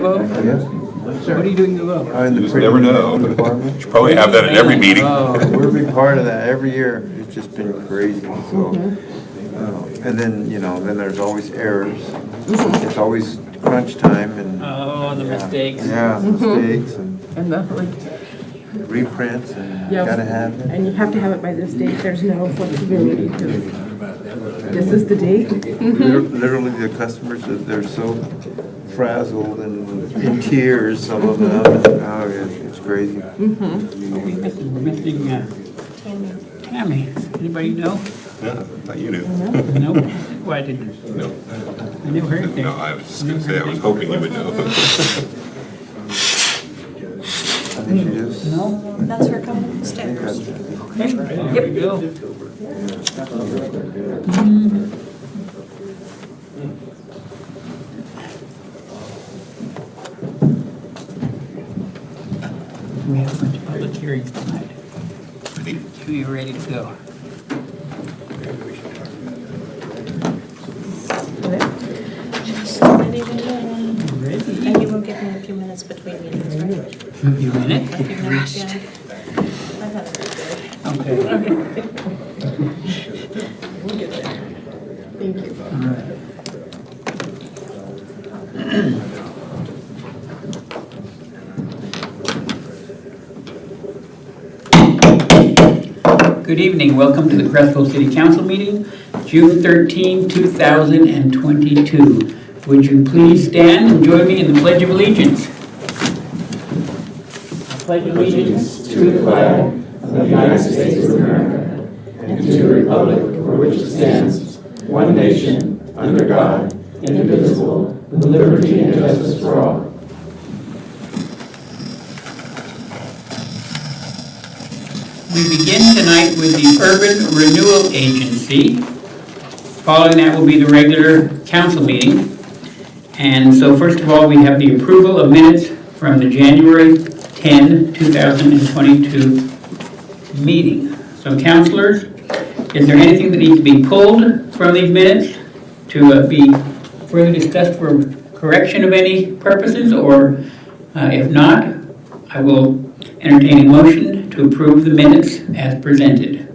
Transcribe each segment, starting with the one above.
Yes. What are you doing to vote? In the You just never know. department. Should probably have that at every meeting. We're a big part of that every year. It's just been crazy. So, and then then there's always errors. It's always crunch time and Oh, the mistakes. yeah, mistakes and And the, reprints and Yep. gotta have it. and you have to have it by this date, there's no flexibility, because this is the date. Literally, the customers they're so frazzled and in tears. Some of them. It's crazy. We're missing Tammy. Anybody know? Yeah, I thought you knew. No? Why didn't? No, I never heard anything. no, I was just gonna say, I was hoping you would know. I think she just. No? That's her coming upstairs. Okay, there we go. We have a bunch of public hearings tonight. So you're ready to go. Just ready to go. Ready? And you will give me a few minutes between meetings, right? A few minutes? A few minutes, yeah. I have it Okay. We'll get there. Thank you. All right. Good evening. Welcome to the Crestville City Council meeting, June 13, 2022. Would you please stand and join me in the Pledge of Allegiance? I pledge allegiance to the flag of the United States of America and to the republic for which it stands, one nation, under God, indivisible, with liberty and justice for all. We begin tonight with the Urban Renewal Agency. Following that will be the regular council meeting. And so first of all, we have the approval of minutes from the January 10, 2022 meeting. So councilors, is there anything that needs to be pulled from these minutes to be further discussed for correction of any purposes? Or if not, I will entertain a motion to approve the minutes as presented.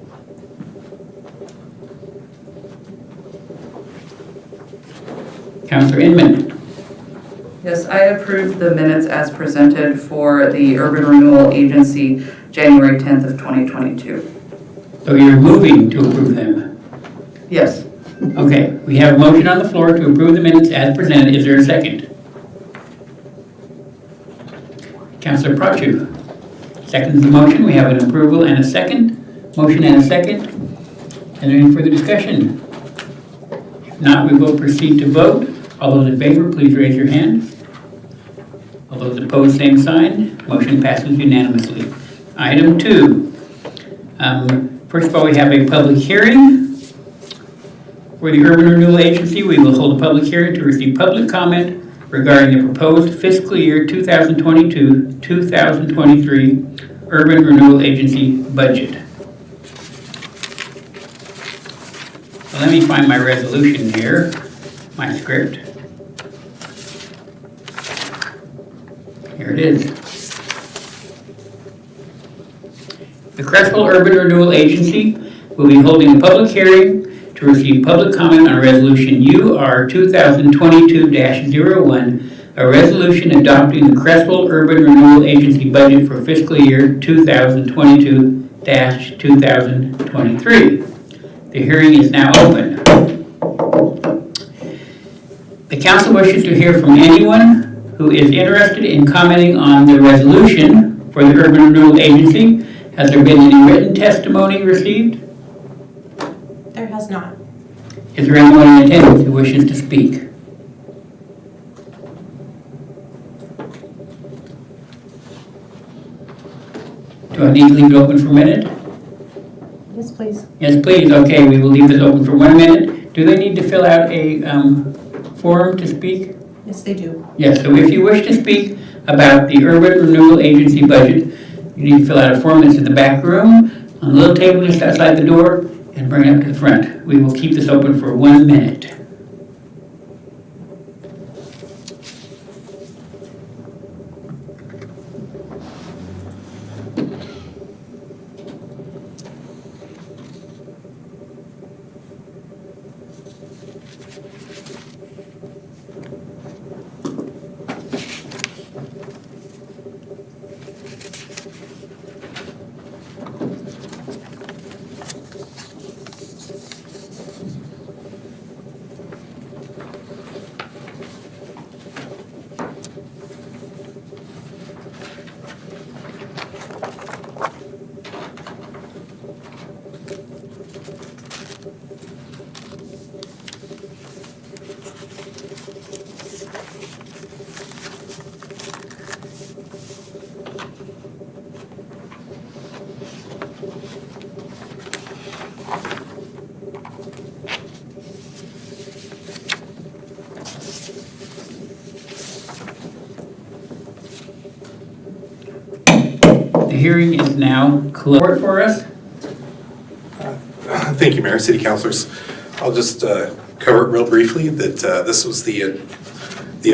Councilor Inman. Yes, I approve the minutes as presented for the Urban Renewal Agency, January 10th of 2022. So you're moving to approve them? Yes. Okay, we have a motion on the floor to approve the minutes as presented. Is there a second? Councilor Prachu seconds the motion. We have an approval and a second. Motion and a second. Is there any further discussion? If not, we will proceed to vote. All those in favor, please raise your hand. All those opposed, same sign. Motion passes unanimously. Item 2. First of all, we have a public hearing. For the Urban Renewal Agency, we will hold a public hearing to receive public comment regarding the proposed fiscal year 2022-2023 Urban Renewal Agency budget. So let me find my resolution here, my script. Here it is. The Crestville Urban Renewal Agency will be holding a public hearing to receive public comment on Resolution UR 2022-01, a resolution adopting the Crestville Urban Renewal Agency budget for fiscal year 2022-2023. The hearing is now open. The council wishes to hear from anyone who is interested in commenting on the resolution for the Urban Renewal Agency. Has there been any written testimony received? There has not. Is there anyone in attendance who wishes to speak? Do I need to leave it open for a minute? Yes, please. Yes, please. Okay, we will leave this open for 1 minute. Do they need to fill out a form to speak? Yes, they do. Yes, so if you wish to speak about the Urban Renewal Agency budget, you need to fill out a form that's in the back room, on a little table just outside the door, and bring it up to the front. We will keep this open for 1 minute. hearing is now closed for us. Thank you, Mayor, City Councilors. I'll just cover it real briefly that this was the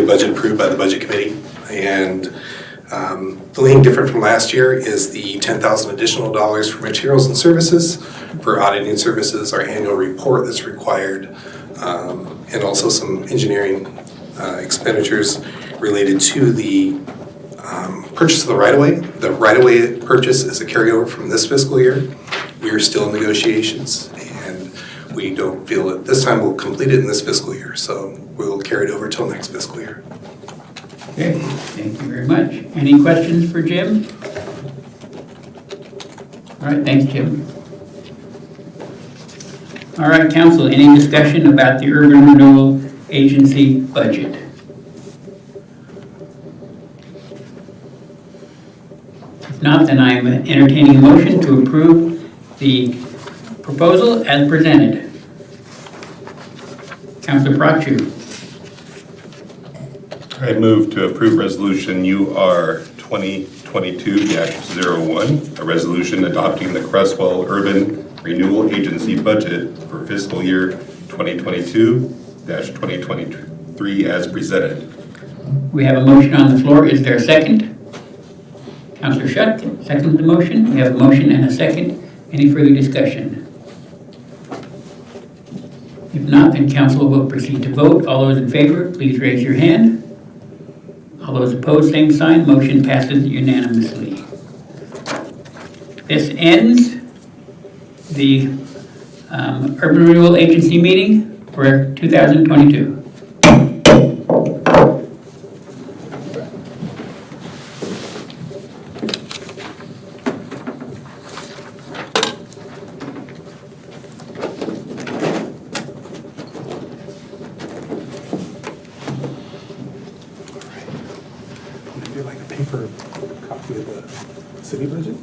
budget approved by the Budget Committee. And the only thing different from last year is the $10,000 additional dollars for materials and services, for auditing services, our annual report that's required, and also some engineering expenditures related to the purchase of the right-of-way. The right-of-way purchase is a carryover from this fiscal year. We are still in negotiations, and we don't feel that this time we'll complete it in this fiscal year, so we'll carry it over till next fiscal year. Okay, thank you very much. Any questions for Jim? All right, thanks, Jim. All right, council, any discussion about the Urban Renewal Agency budget? If not, then I'm entertaining a motion to approve the proposal as presented. Councilor Prachu. I move to approve resolution UR 2022-01, a resolution adopting the Crestwell Urban Renewal Agency budget for fiscal year 2022-2023 as presented. We have a motion on the floor. Is there a second? Councilor Shutt, second the motion. We have a motion and a second. Any further discussion? If not, then council will proceed to vote. All those in favor, please raise your hand. All those opposed, same sign. Motion passes unanimously. This ends the Urban Renewal Agency meeting for 2022. Would you like a paper copy of the city budget?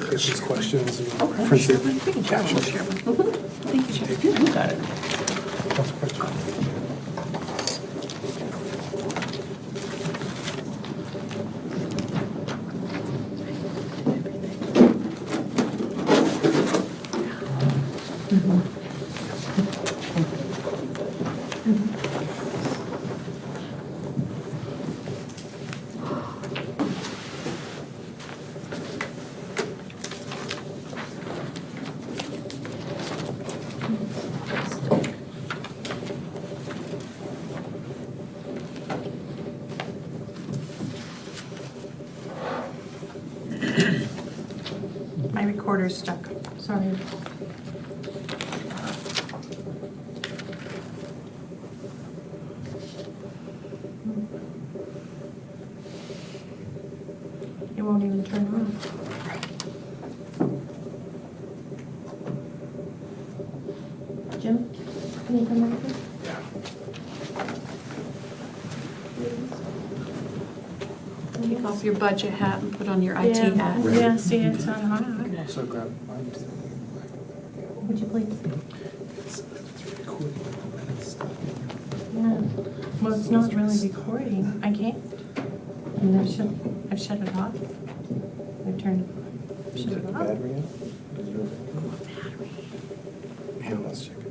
Questions, questions? Print it. Yeah, sure. Got it. Council President. My recorder's stuck, sorry. It won't even turn on. Jim, can you come over? Take off your budget hat and put on your IT hat. Yeah, see, it's on hot. Also grab mine too. Would you please? It's recording the minutes stuff. Yeah. Well, it's not really recording. I can't. I mean, I've shut it off. I turned, shut it off. Battery in? Yeah, let's check it.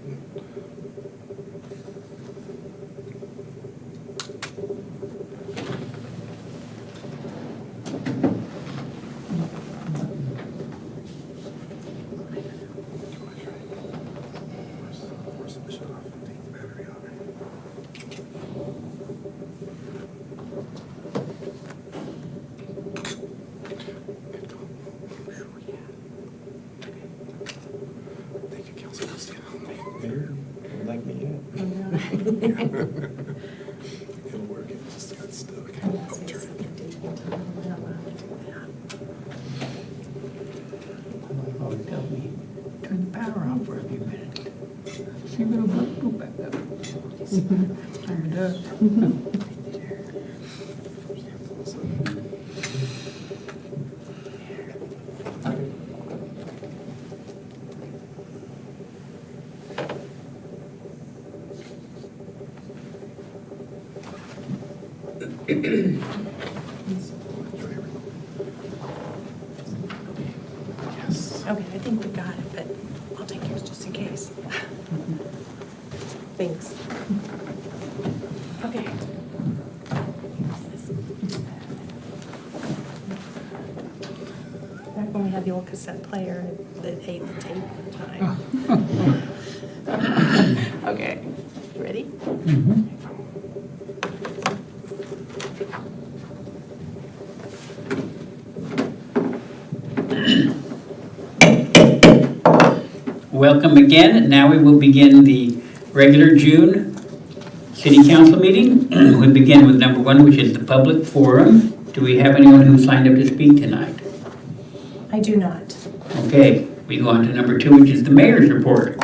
Thank you, Council. Like me yet? It'll work, it just got stuck. Oh, tell me, turn the power off for a few minutes. See what it'll go back up. Turn it up. I think we got it, but I'll take yours just in case. Thanks. Okay. Back when we had the old cassette player that ate the tape at the time. Okay, ready? Welcome again. Now we will begin the regular June City Council meeting. We begin with number 1, which is the public forum. Do we have anyone who signed up to speak tonight? I do not. Okay, we go on to number 2, which is the mayor's report.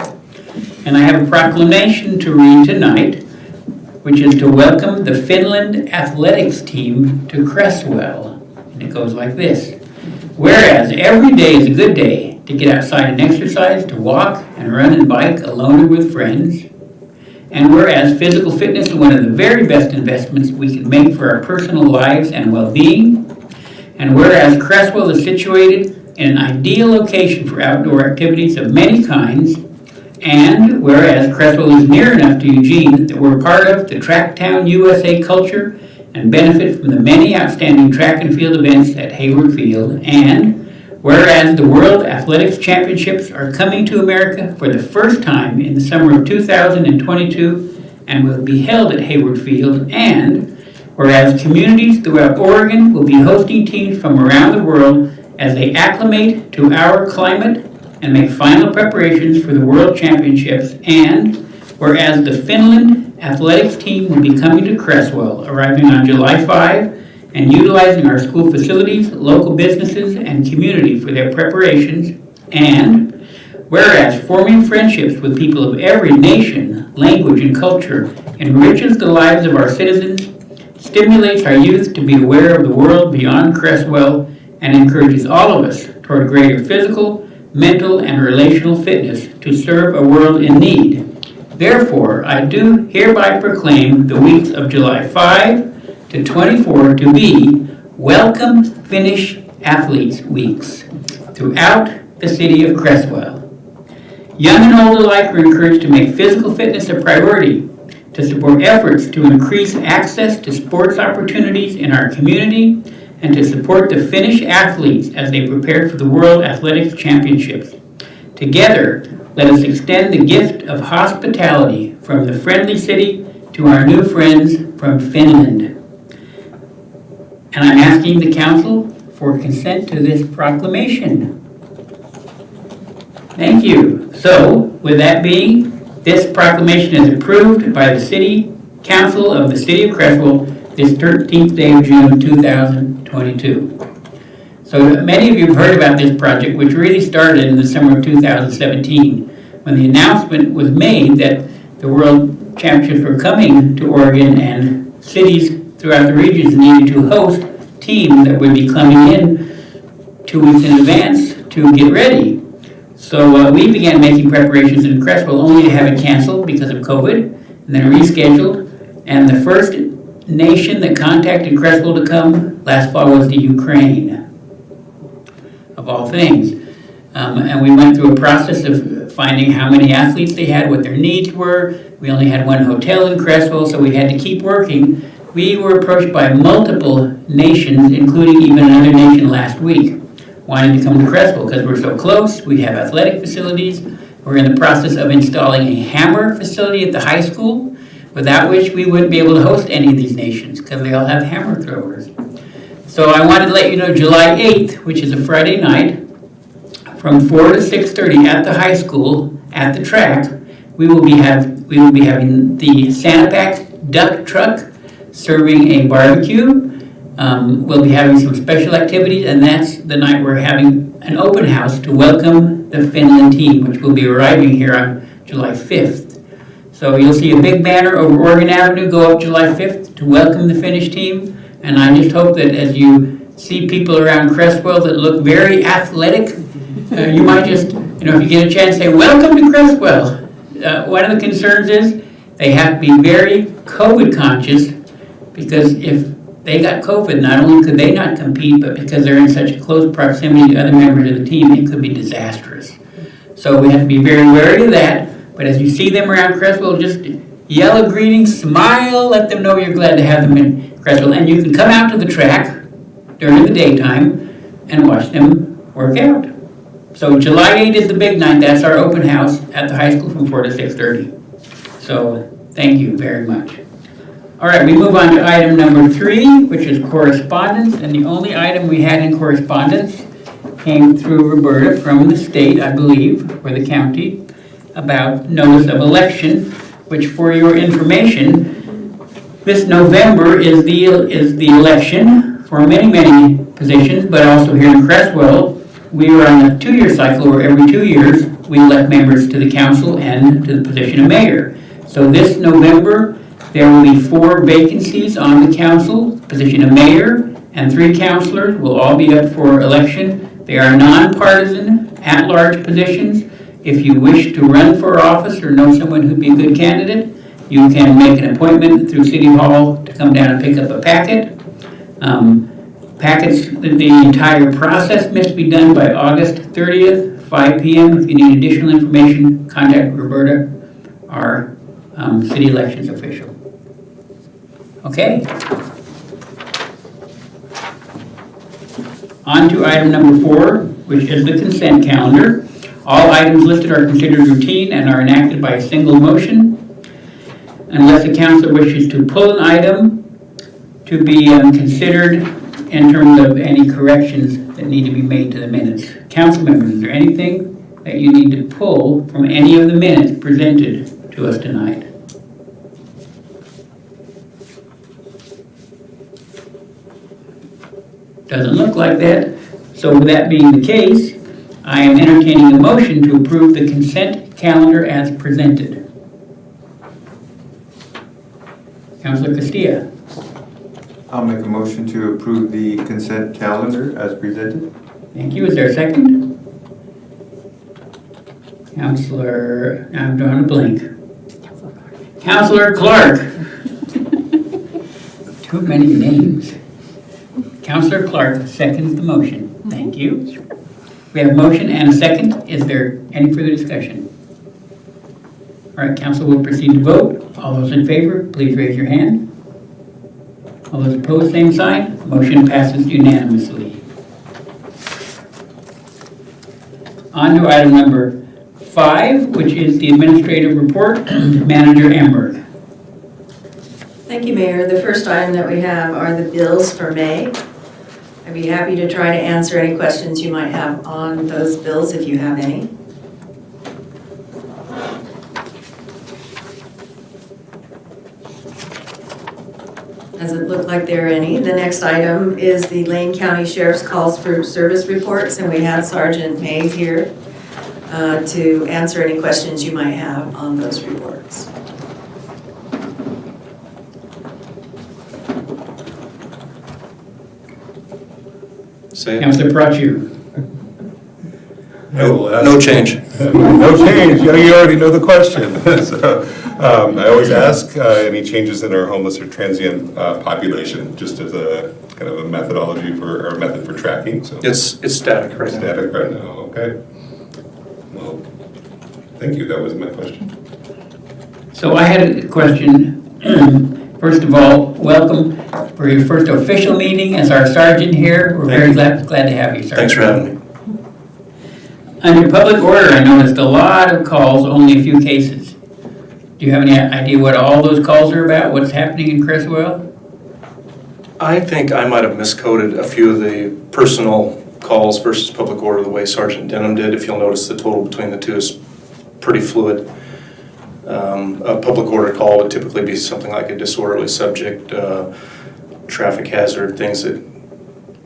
And I have a proclamation to read tonight, which is to welcome the Finland athletics team to Cresswell. And it goes like this. Whereas every day is a good day to get outside and exercise, to walk and run and bike alone or with friends. And whereas physical fitness is one of the very best investments we can make for our personal lives and well-being. And whereas Cresswell is situated in an ideal location for outdoor activities of many kinds. And whereas Cresswell is near enough to Eugene that we're part of the Tracktown USA culture and benefit from the many outstanding track and field events at Hayward Field. And whereas the World Athletics Championships are coming to America for the first time in the summer of 2022 and will be held at Hayward Field. And whereas communities throughout Oregon will be hosting teams from around the world as they acclimate to our climate and make final preparations for the World Championships. And whereas the Finland athletics team will be coming to Cresswell, arriving on July 5 and utilizing our school facilities, local businesses, and community for their preparations. And whereas forming friendships with people of every nation, language, and culture enriches the lives of our citizens, stimulates our youth to be aware of the world beyond Cresswell, and encourages all of us toward greater physical, mental, and relational fitness to serve a world in need. Therefore, I do hereby proclaim the weeks of July 5 to 24 to be Welcome Finnish Athletes Weeks throughout the city of Cresswell. Young and old alike are encouraged to make physical fitness a priority, to support efforts to increase access to sports opportunities in our community, and to support the Finnish athletes as they prepare for the World Athletics Championships. Together, let us extend the gift of hospitality from the friendly city to our new friends from Finland. And I'm asking the council for consent to this proclamation. Thank you. So, with that being, this proclamation is approved by the City Council of the City of Cresswell this 13th day of June 2022. So many of you have heard about this project, which really started in the summer of 2017, when the announcement was made that the World Championships were coming to Oregon and cities throughout the regions needed to host teams that would be coming in 2 weeks in advance to get ready. So we began making preparations in Cresswell only to have it canceled because of COVID, and then rescheduled. And the first nation that contacted Cresswell to come last fall was the Ukraine, of all things. And we went through a process of finding how many athletes they had, what their needs were. We only had one hotel in Cresswell, so we had to keep working. We were approached by multiple nations, including even another nation last week, wanting to come to Cresswell because we're so close. We have athletic facilities. We're in the process of installing a hammer facility at the high school, without which we wouldn't be able to host any of these nations because they all have hammer throwers. So I wanted to let you know July 8th, which is a Friday night, from 4 to 6:30 at the high school, at the track, we will be having the Santa Pac duck truck serving a barbecue. We'll be having some special activities, and that's the night we're having an open house to welcome the Finland team, which will be arriving here on July 5th. So you'll see a big banner over Oregon Avenue go up July 5th to welcome the Finnish team. And I just hope that as you see people around Cresswell that look very athletic, you might just, if you get a chance, say, welcome to Cresswell. One of the concerns is they have to be very COVID conscious, because if they got COVID, not only could they not compete, but because they're in such close proximity to other members of the team, it could be disastrous. So we have to be very wary of that, but as you see them around Crestwell, just yell a greeting, smile, let them know you're glad to have them in Crestwell. And you can come out to the track during the daytime and watch them work out. So July 8th is the big night, that's our open house at the high school from 4 to 6:30. So thank you very much. All right, we move on to item number 3, which is correspondence, and the only item we had in correspondence came through Roberta from the state, I believe, or the county, about notice of election, which for your information, this November is the election for many positions, but also here in Crestwell, we are on a 2-year cycle where every 2 years we elect members to the council and to the position of mayor. So this November, there will be 4 vacancies on the council, position of mayor, and 3 councilors will all be up for election. They are nonpartisan, at-large positions. If you wish to run for office or know someone who'd be a good candidate, you can make an appointment through City Hall to come down and pick up a packet. Packets, the entire process must be done by August 30th, 5 p.m. If you need additional information, contact Roberta, our city elections official. Okay? On to item number 4, which is the consent calendar. All items listed are considered routine and are enacted by a single motion. Unless the council wishes to pull an item to be considered in terms of any corrections that need to be made to the minutes. Council members, is there anything that you need to pull from any of the minutes presented to us tonight? Doesn't look like that. So with that being the case, I am entertaining a motion to approve the consent calendar as presented. Councilor Castilla. I'll make a motion to approve the consent calendar as presented. Thank you. Is there a second? Councilor, I'm drawing a blank. Councilor Clark. Too many names. Councilor Clark seconds the motion. Thank you. We have a motion and a second. Is there any further discussion? All right, council will proceed to vote. All those in favor, please raise your hand. All those opposed, same sign. Motion passes unanimously. On to item number 5, which is the administrative report. Manager Amberg. Thank you, Mayor. The first item that we have are the bills for May. I'd be happy to try to answer any questions you might have on those bills if you have any. Doesn't look like there are any. The next item is the Lane County Sheriff's Calls for Service reports, and we have Sergeant May here to answer any questions you might have on those reports. Councilor Prachu. No change. No change, you already know the question. So, I always ask any changes in our homeless or transient population, just as a kind of a methodology for, or a method for tracking, so. It's static right now. Static right now, okay. Well, thank you, that was my question. So I had a question. First of all, welcome for your first official meeting as our sergeant here. We're very glad to have you, Sergeant. Thanks for having me. Under public order, I noticed a lot of calls, only a few cases. Do you have any idea what all those calls are about? What's happening in Crestwell? I think I might have miscoded a few of the personal calls versus public order the way Sergeant Denham did. If you'll notice, the total between the two is pretty fluid. A public order call would typically be something like a disorderly subject, traffic hazard, things that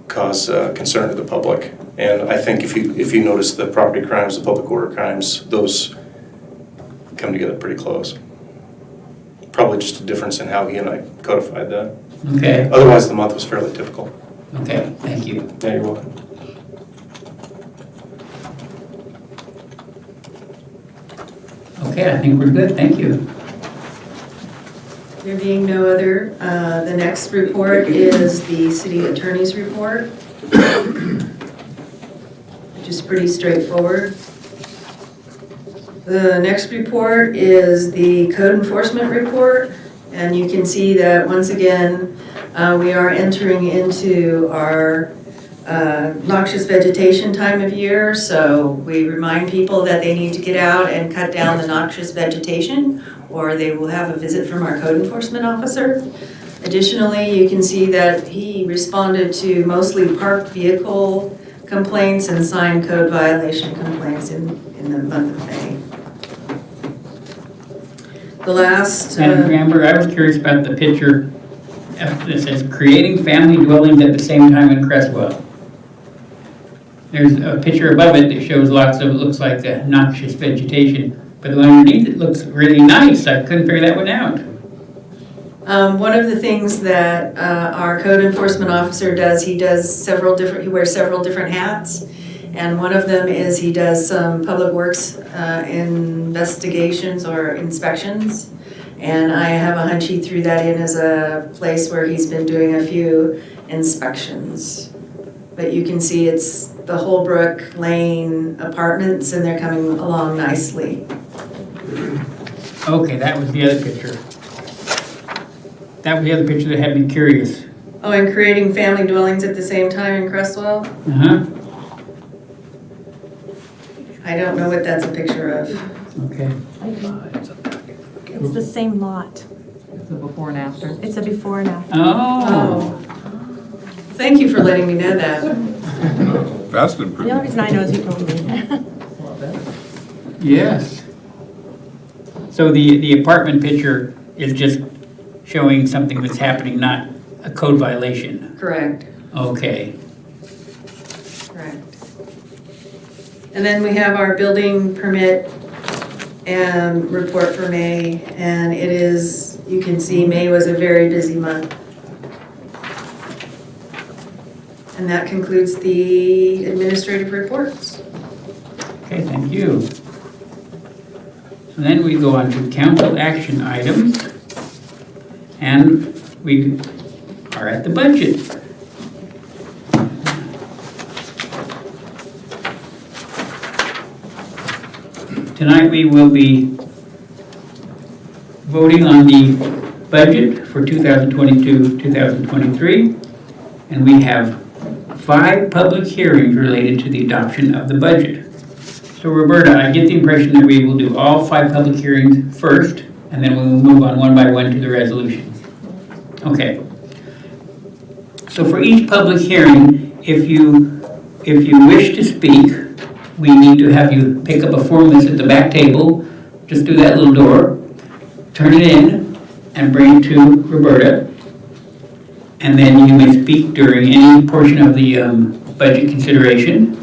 cause concern to the public. And I think if you notice the property crimes, the public order crimes, those come together pretty close. Probably just a difference in how he and I codified that. Okay. Otherwise, the month was fairly typical. Okay, thank you. Yeah, you're welcome. Okay, I think we're good, thank you. There being no other, the next report is the city attorney's report, which is pretty straightforward. The next report is the code enforcement report, and you can see that once again, we are entering into our noxious vegetation time of year, so we remind people that they need to get out and cut down the noxious vegetation, or they will have a visit from our code enforcement officer. Additionally, you can see that he responded to mostly parked vehicle complaints and sign code violation complaints in the month of May. The last... Madam Amber, I was curious about the picture that says creating family dwellings at the same time in Crestwell. There's a picture above it that shows lots of, looks like noxious vegetation, but the one underneath it looks really nice. I couldn't figure that one out. One of the things that our code enforcement officer does, he wears several different hats. And one of them is he does some public works investigations or inspections. And I have a hunch he threw that in as a place where he's been doing a few inspections. But you can see it's the Holbrook Lane apartments, and they're coming along nicely. Okay, that was the other picture. That was the other picture that had me curious. Oh, and creating family dwellings at the same time in Crestwell? Uh-huh. I don't know what that's a picture of. Okay. It's the same lot. It's a before and after. It's a before and after. Oh. Thank you for letting me know that. Vast The only improvement. reason I know is he told me. Yes. So the apartment picture is just showing something that's happening, not a code violation. Correct. Okay. Correct. And then we have our building permit and report for May, and it is, you can see May was a very busy month. And that concludes the administrative reports. Okay, thank you. So then we go on to council action items, and we are at the budget. Tonight we will be voting on the budget for 2022-2023, and we have 5 public hearings related to the adoption of the budget. So Roberta, I get the impression that we will do all 5 public hearings first, and then we will move on one by one to the resolutions. Okay. So for each public hearing, if you wish to speak, we need to have you pick up a form that's at the back table, just through that little door, turn it in, and bring it to Roberta. And then you may speak during any portion of the budget consideration.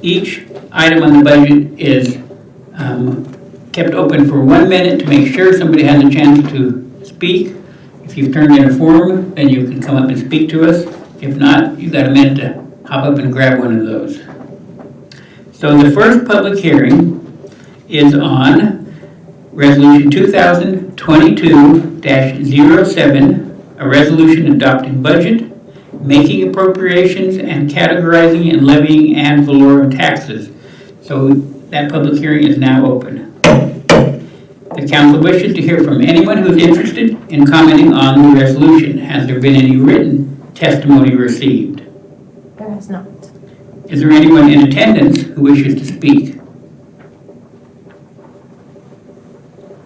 Each item on the budget is kept open for 1 minute to make sure somebody has a chance to speak. If you've turned in a form, then you can come up and speak to us. If not, you've got a minute to hop up and grab one of those. So the first public hearing is on Resolution 2022-07, a resolution adopting budget, making appropriations, and categorizing and levying ad valorem taxes. So that public hearing is now open. The council wishes to hear from anyone who is interested in commenting on the resolution. Has there been any written testimony received? There has not. Is there anyone in attendance who wishes to speak?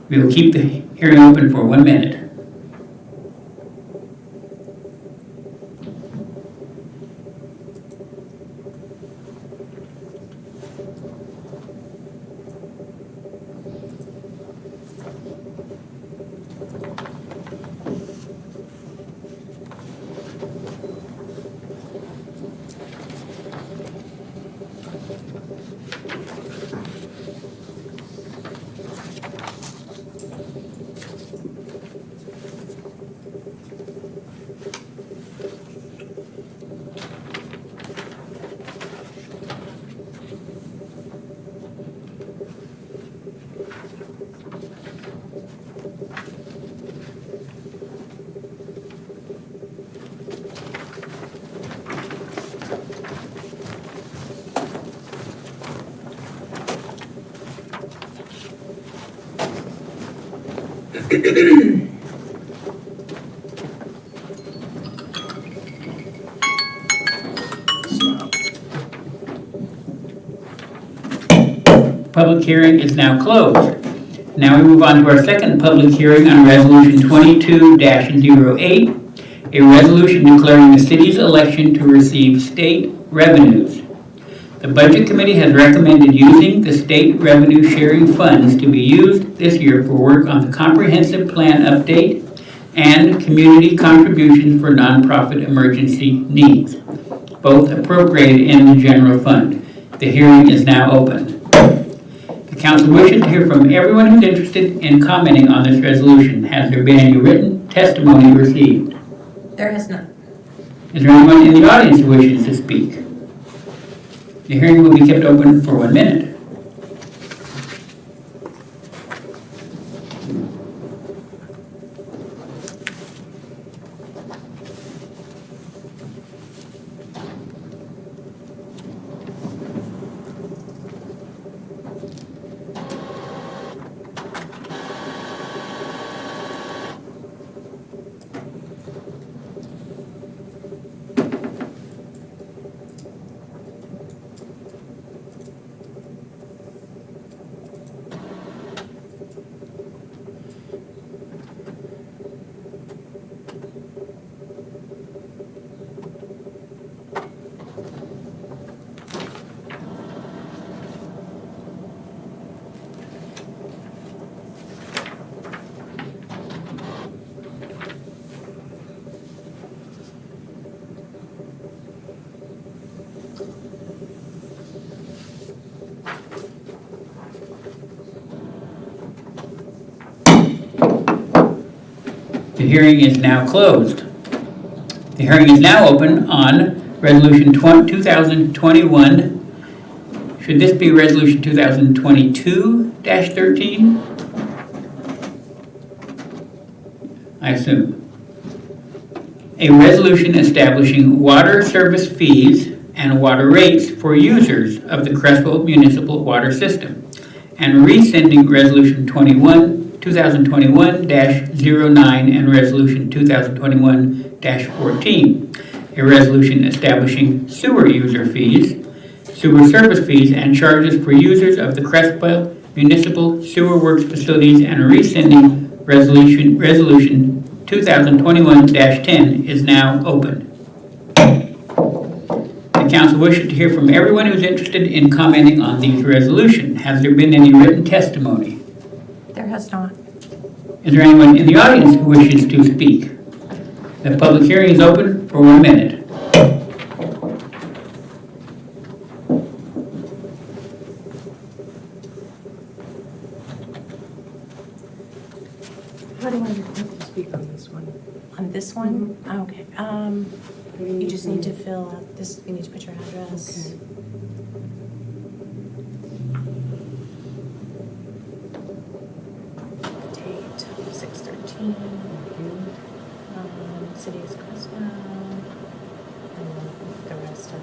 We will keep the hearing open for 1 minute. Public hearing is now closed. Now we move on to our second public hearing on Resolution 22-08, a resolution declaring the city's election to receive state revenues. The Budget Committee has recommended using the state revenue sharing funds to be used this year for work on the comprehensive plan update and community contributions for nonprofit emergency needs, both appropriated in the general fund. The hearing is now open. The council wishes to hear from everyone who's interested in commenting on this resolution. Has there been any written testimony received? There has not. Is there anyone in the audience who wishes to speak? The hearing will be kept open for 1 minute. The hearing is now closed. The hearing is now open on Resolution 2021. Should this be Resolution 2022-13? I assume. A resolution establishing water service fees and water rates for users of the Creswell Municipal Water System, and rescinding Resolution 2021-09 and Resolution 2021-14, a resolution establishing sewer user fees, sewer service fees, and charges for users of the Creswell Municipal Sewer Works facilities, and rescinding Resolution 2021-10 is now open. The council wishes to hear from everyone who's interested in commenting on these resolutions. Has there been any written testimony? There has not. Is there anyone in the audience who wishes to speak? The public hearing is open for 1 minute. How do I speak on this one? On this one? Okay. You just need to fill out this, you need to put your address. Date, 6/13. City is Creswell. And the rest of it.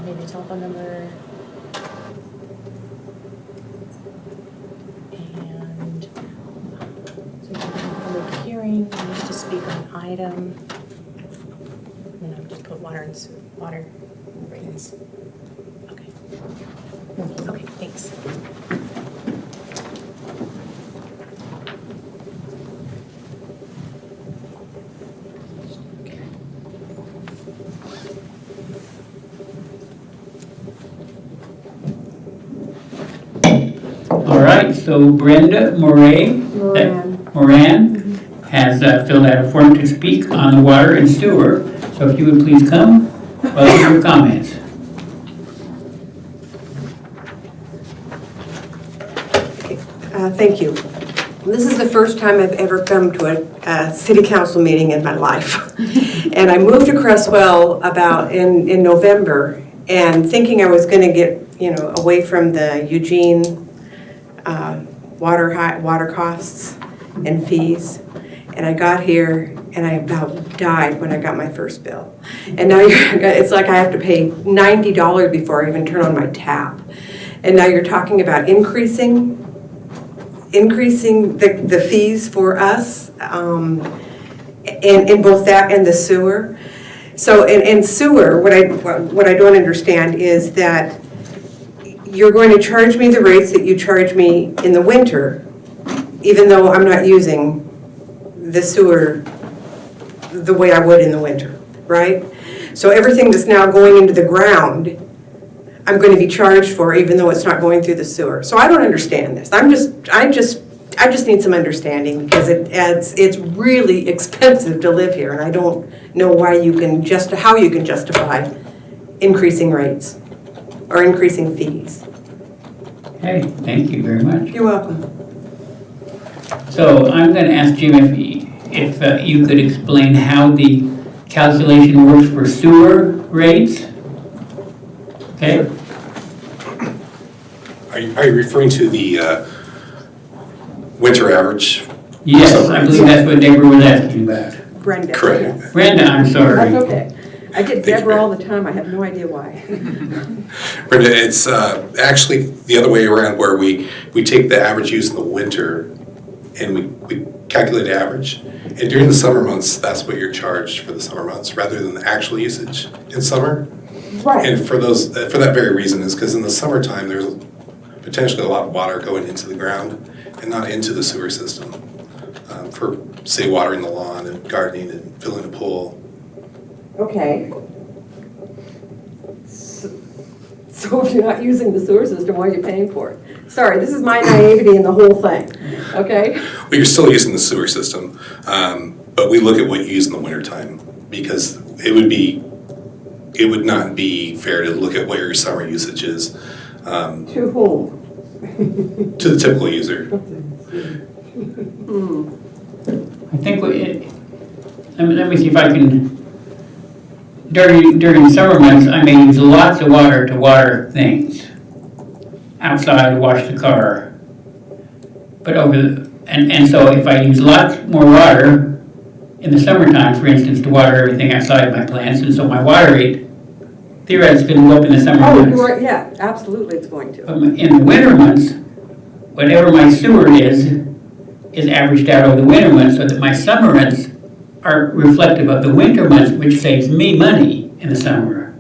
Maybe a telephone number. And so you have a public hearing, you need to speak on item. And then just put water and water rates. Okay. Okay, thanks. All right, so Brenda Moran has filled out a form to speak on the water and sewer. So if you would please come, welcome your comments. Thank you. This is the first time I've ever come to a city council meeting in my life. And I moved to Creswell about in November, and thinking I was going to get, away from the Eugene water costs and fees. And I got here and I about died when I got my first bill. And now it's like I have to pay $90 before I even turn on my tap. And now you're talking about increasing. increasing the fees for us, in both that and the sewer. So in sewer, what I don't understand is that you're going to charge me the rates that you charge me in the winter, even though I'm not using the sewer the way I would in the winter, right? So everything that's now going into the ground, I'm going to be charged for, even though it's not going through the sewer. So I don't understand this. I just need some understanding, because it's really expensive to live here, and I don't know why how you can justify increasing rates or increasing fees. Okay, thank you very much. You're welcome. So I'm going to ask Jim if you could explain how the calculation works for sewer rates. Okay? Are you referring to the winter average? Yes, I believe that's what Deborah was asking about. Brenda. Correct. Brenda, I'm sorry. That's okay. I get Deborah all the time. I have no idea why. Brenda, it's actually the other way around, where we take the average use in the winter and we calculate average. And during the summer months, that's what you're charged for the summer months, rather than the actual usage in summer. Right. And for that very reason is because in the summertime, there's potentially a lot of water going into the ground and not into the sewer system. For, say, watering the lawn and gardening and filling a pool. Okay. So if you're not using the sewer system, why are you paying for it? Sorry, this is my naivety in the whole thing, okay? Well, you're still using the sewer system, but we look at what you use in the wintertime, because it would not be fair to look at what your summer usage is. To whom? To the typical user. I think let me see if I can, during summer months, I may use lots of water to water things. Outside, wash the car. But and so if I use lots more water in the summertime, for instance, to water everything outside my plants, and so my water rate theoretically will go up in the summer months. Oh, yeah, absolutely it's going to. In the winter months, whatever my sewer is averaged out over the winter months, so that my summer months are reflective of the winter months, which saves me money in the summer.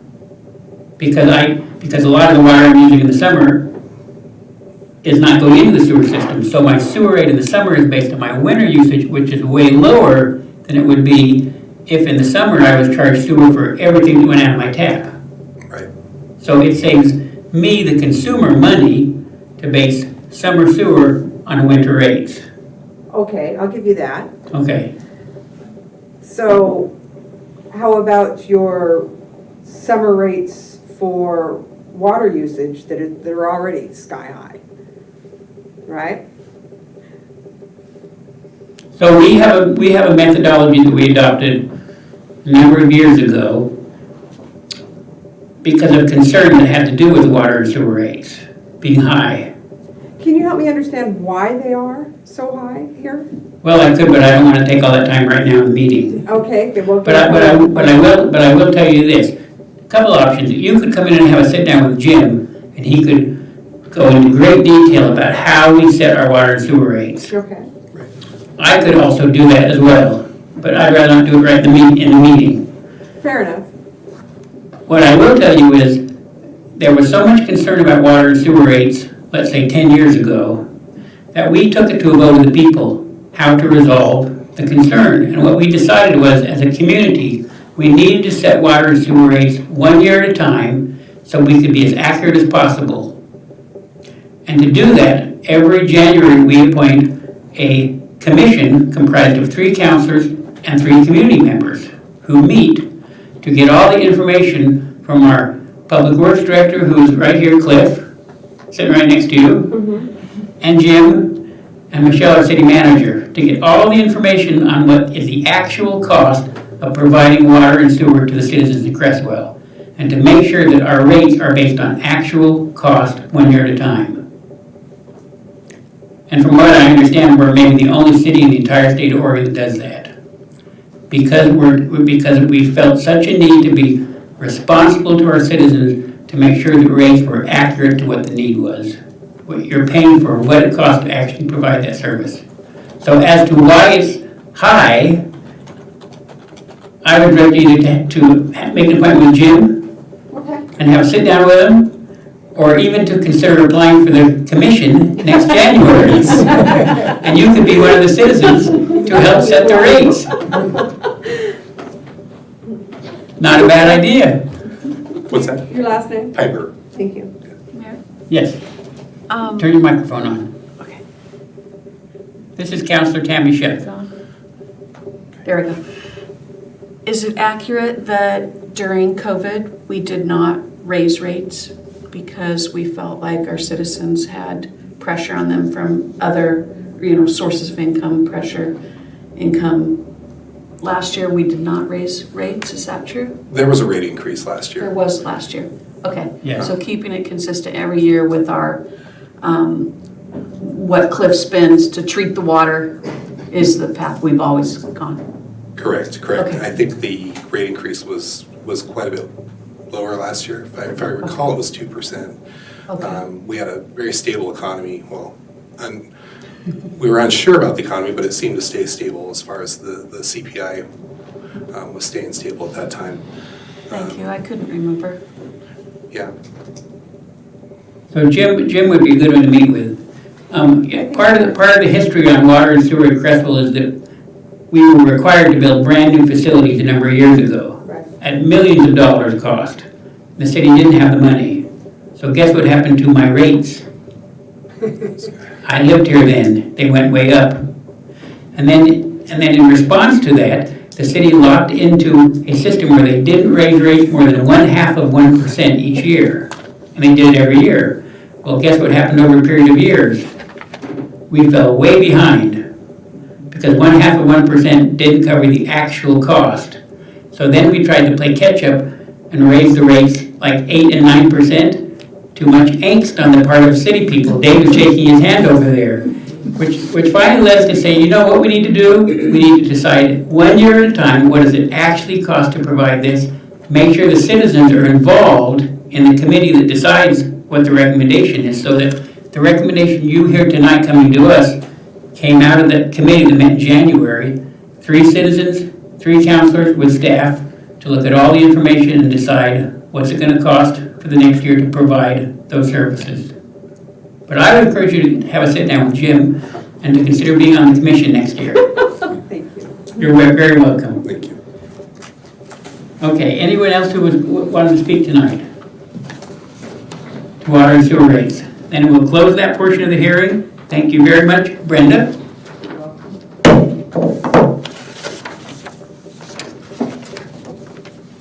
Because a lot of the water I'm using in the summer is not going into the sewer system. So my sewer rate in the summer is based on my winter usage, which is way lower than it would be if in the summer I was charged sewer for everything that went out of my tap. Right. So it saves me, the consumer, money to base summer sewer on winter rates. Okay, I'll give you that. Okay. So how about your summer rates for water usage that are already sky high, right? So we have a methodology that we adopted a number of years ago because of concerns that had to do with water and sewer rates being high. Can you help me understand why they are so high here? Well, I could, but I don't want to take all that time right now in the meeting. Okay, then we'll. But I will tell you this, a couple options. You could come in and have a sit down with Jim, and he could go into great detail about how we set our water and sewer rates. Okay. I could also do that as well, but I'd rather not do it right in the meeting. Fair enough. What I will tell you is, there was so much concern about water and sewer rates, let's say 10 years ago, that we took it to a vote of the people, how to resolve the concern. And what we decided was, as a community, we needed to set water and sewer rates 1 year at a time so we could be as accurate as possible. And to do that, every January we appoint a commission comprised of 3 counselors and 3 community members who meet to get all the information from our Public Works Director, who's right here, Cliff, sitting right next to you, and Jim and Michelle, our city manager, to get all the information on what is the actual cost of providing water and sewer to the citizens of Cresswell, and to make sure that our rates are based on actual cost 1 year at a time. And from what I understand, we're maybe the only city in the entire state of Oregon that does that. Because we felt such a need to be responsible to our citizens to make sure the rates were accurate to what the need was. what you're paying for, what it costs to actually provide that service. So as to why it's high, I would direct you to make an appointment with Jim and have a sit down with him, or even to consider applying for the commission next January. And you could be one of the citizens to help set the rates. Not a bad idea. What's that? Your last name? Piper. Thank you. Yes, turn your microphone on. Okay. This is Counselor Tammy Sheff. There we go. Is it accurate that during COVID, we did not raise rates because we felt like our citizens had pressure on them from other, sources of income, income? Last year, we did not raise rates, is that true? There was a rate increase last year. There was last year, okay. Yeah. So keeping it consistent every year with our, what Cliff spends to treat the water is the path we've always gone. Correct. Okay. I think the rate increase was quite a bit lower last year. If I recall, it was 2%. Okay. We had a very stable economy. Well, we were unsure about the economy, but it seemed to stay stable as far as the CPI was staying stable at that time. Thank you, I couldn't remember. Yeah. So Jim would be a good one to meet with. Part of the history on water and sewer in Crestwell is that we were required to build brand new facilities a number of years ago at millions of dollars cost. The city didn't have the money. So guess what happened to my rates? I lived here then. They went way up. And then in response to that, the city locked into a system where they didn't raise rates more than 0.5% each year. And they did it every year. Well, guess what happened over a period of years? We fell way behind because 0.5% didn't cover the actual cost. So then we tried to play catch up and raise the rates like 8 and 9%. Too much angst on the part of city people. David's shaking his hand over there, which finally led us to say, you know what we need to do? We need to decide 1 year at a time, what does it actually cost to provide this? Make sure the citizens are involved in the committee that decides what the recommendation is, so that the recommendation you hear tonight coming to us came out of the committee that met in January. 3 citizens, 3 counselors with staff to look at all the information and decide what's it going to cost for the next year to provide those services. But I would encourage you to have a sit down with Jim and to consider being on the commission next year. Thank you. You're very welcome. Thank you. Okay, anyone else who wanted to speak tonight? Water and sewer rates. Then we'll close that portion of the hearing. Thank you very much, Brenda.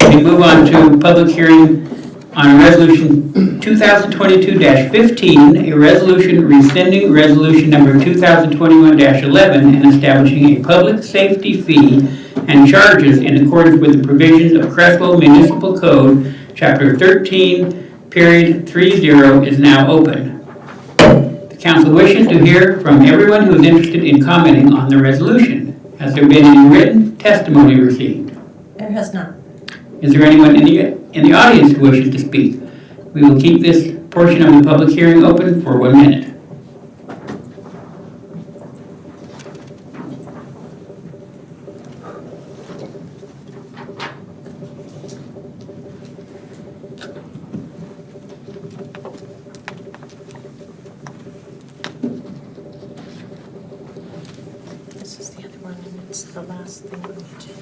We move on to public hearing on Resolution 2022-15, a resolution rescinding Resolution number 2021-11 and establishing a public safety fee and charges in accordance with the provisions of Crestwell Municipal Code, Chapter 13.30 is now open. The council wishes to hear from everyone who is interested in commenting on the resolution. Has there been any written testimony received? There has not. Is there anyone in the audience who wishes to speak? We will keep this portion of the public hearing open for 1 minute. This is the other one, and it's the last thing on the agenda.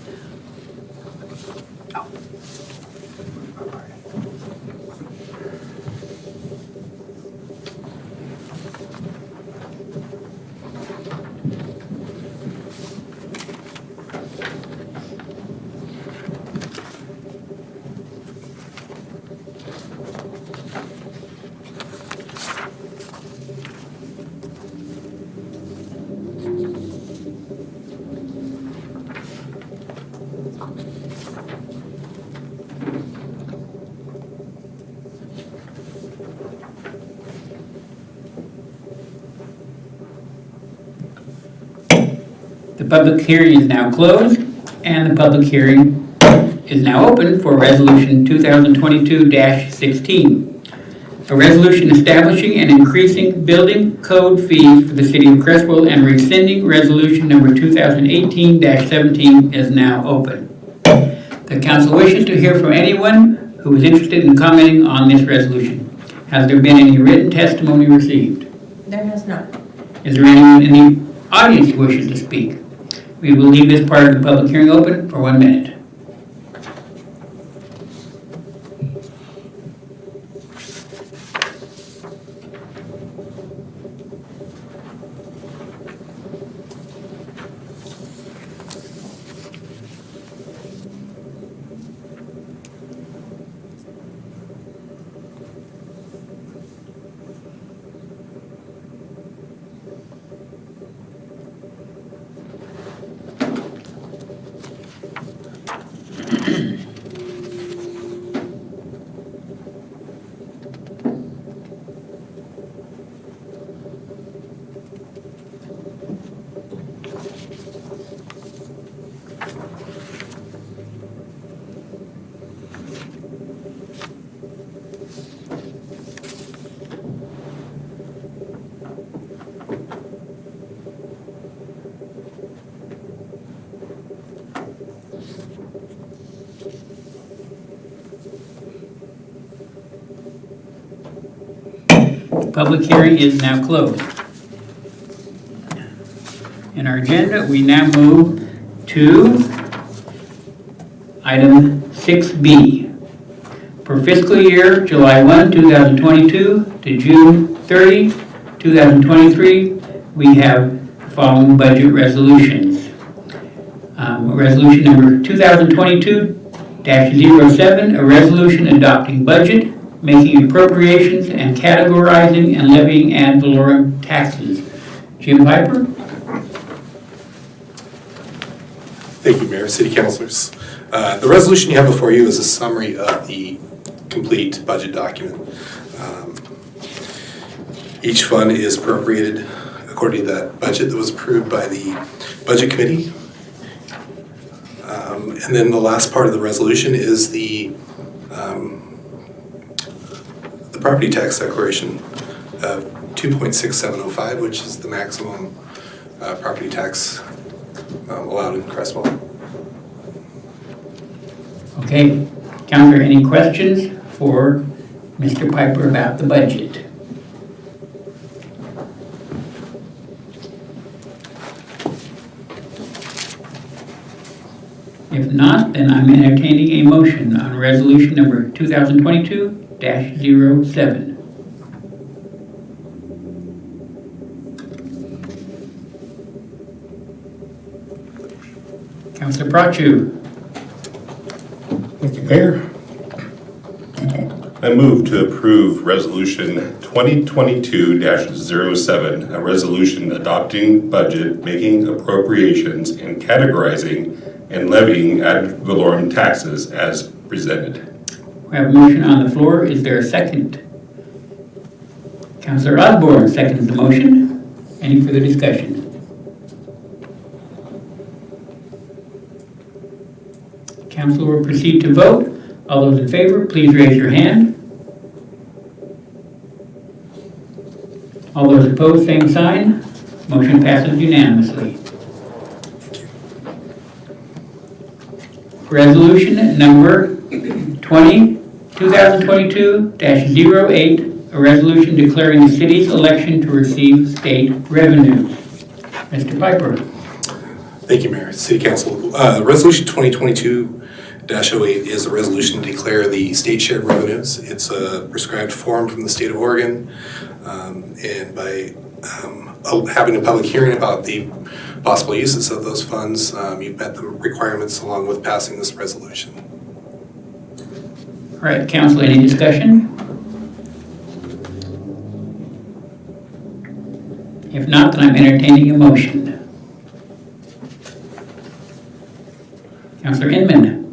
The public hearing is now closed, and the public hearing is now open for Resolution 2022-16. A resolution establishing and increasing building code fees for the city of Crestwell and rescinding resolution number 2018-17 is now open. The council wishes to hear from anyone who is interested in commenting on this resolution. Has there been any written testimony received? There has not. Is there anyone in the audience who wishes to speak? We will leave this part of the public hearing open for 1 minute. Public hearing is now closed. In our agenda, we now move to item 6B. For fiscal year July 1, 2022 to June 30, 2023, we have the following budget resolutions. Resolution number 2022-07, a resolution adopting budget, making appropriations, and categorizing and levying ad valorem taxes. Jim Piper? Thank you, Mayor, City Councilors. The resolution you have before you is a summary of the complete budget document. Each fund is appropriated according to that budget that was approved by the Budget Committee. And then the last part of the resolution is the property tax declaration of 2.6705, which is the maximum property tax allowed in Crestwell. Okay, Counselor, any questions for Mr. Piper about the budget? If not, then I'm entertaining a motion on resolution number 2022-07. Counselor Prachu. Thank you, Mayor. I move to approve Resolution 2022-07, a resolution adopting budget, making appropriations, and categorizing and levying ad valorem taxes as presented. We have a motion on the floor. Is there a second? Counselor Osborne seconds the motion. Any further discussion? Council will proceed to vote. All those in favor, please raise your hand. All those opposed, same sign. Motion passes unanimously. Resolution number 2022-08, a resolution declaring the city's election to receive state revenues. Mr. Piper. Thank you, Mayor. City Council. Resolution 2022-08 is a resolution to declare the state shared revenues. It's a prescribed form from the state of Oregon. And by having a public hearing about the possible uses of those funds, you've met the requirements along with passing this resolution. All right, Council, any discussion? If not, then I'm entertaining a motion. Councilor Inman.